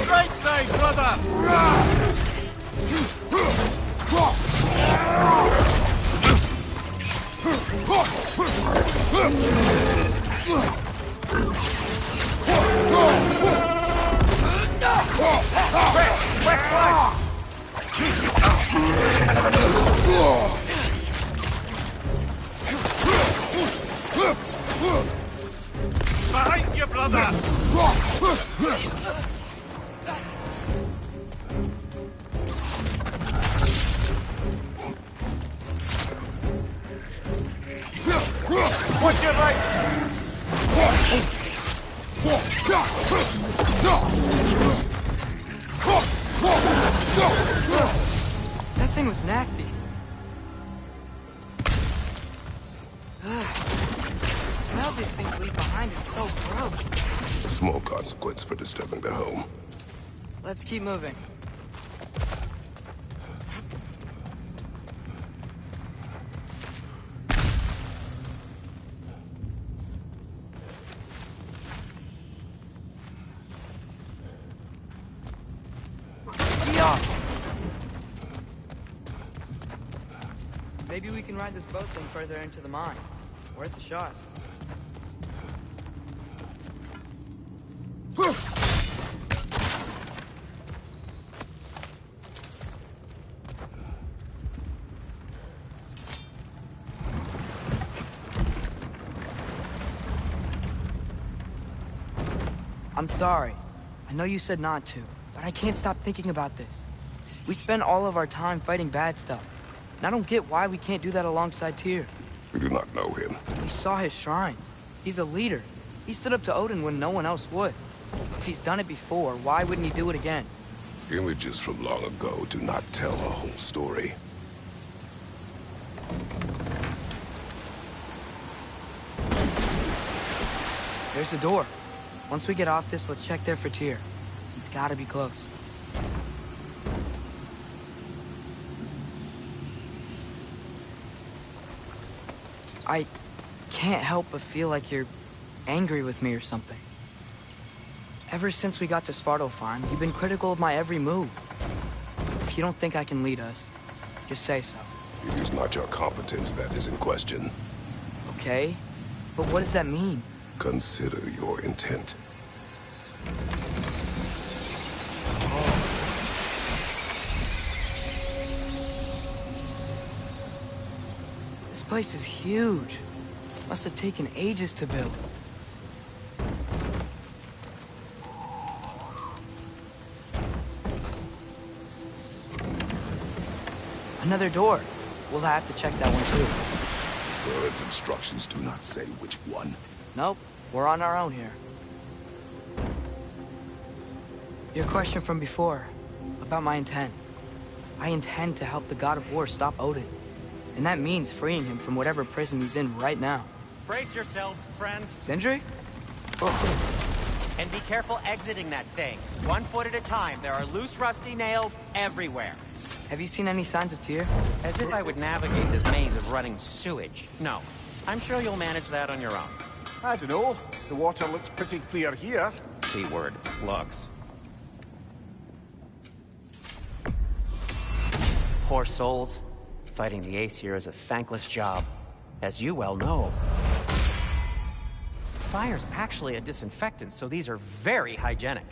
D: Right side, brother! Behind you, brother! Watch your right!
A: That thing was nasty. The smell these things leave behind is so gross.
E: A small consequence for disturbing their home.
A: Let's keep moving. Maybe we can ride this boat thing further into the mine. Worth a shot. I'm sorry. I know you said not to, but I can't stop thinking about this. We spend all of our time fighting bad stuff. And I don't get why we can't do that alongside Tyr.
E: We do not know him.
A: We saw his shrines. He's a leader. He stood up to Odin when no one else would. If he's done it before, why wouldn't he do it again?
E: Images from long ago do not tell a whole story.
A: There's a door. Once we get off this, let's check there for Tyr. He's gotta be close. I can't help but feel like you're angry with me or something. Ever since we got to Svartalfheim, you've been critical of my every move. If you don't think I can lead us, just say so.
E: It is not your competence that is in question.
A: Okay? But what does that mean?
E: Consider your intent.
A: This place is huge. Must have taken ages to build. Another door. We'll have to check that one too.
E: Bird's instructions do not say which one.
A: Nope, we're on our own here. Your question from before, about my intent. I intend to help the God of War stop Odin. And that means freeing him from whatever prison he's in right now.
G: Brace yourselves, friends,
A: Sindri?
G: and be careful exiting that thing. 1 foot at a time. There are loose, rusty nails everywhere.
A: Have you seen any signs of Tyr?
G: As if I would navigate this maze of running sewage. No. I'm sure you'll manage that on your own.
D: I don't know. The water looks pretty clear here.
G: Keyword, looks. Poor souls. Fighting the Aesir is a thankless job, as you well know. Fire's actually a disinfectant, so these are very hygienic.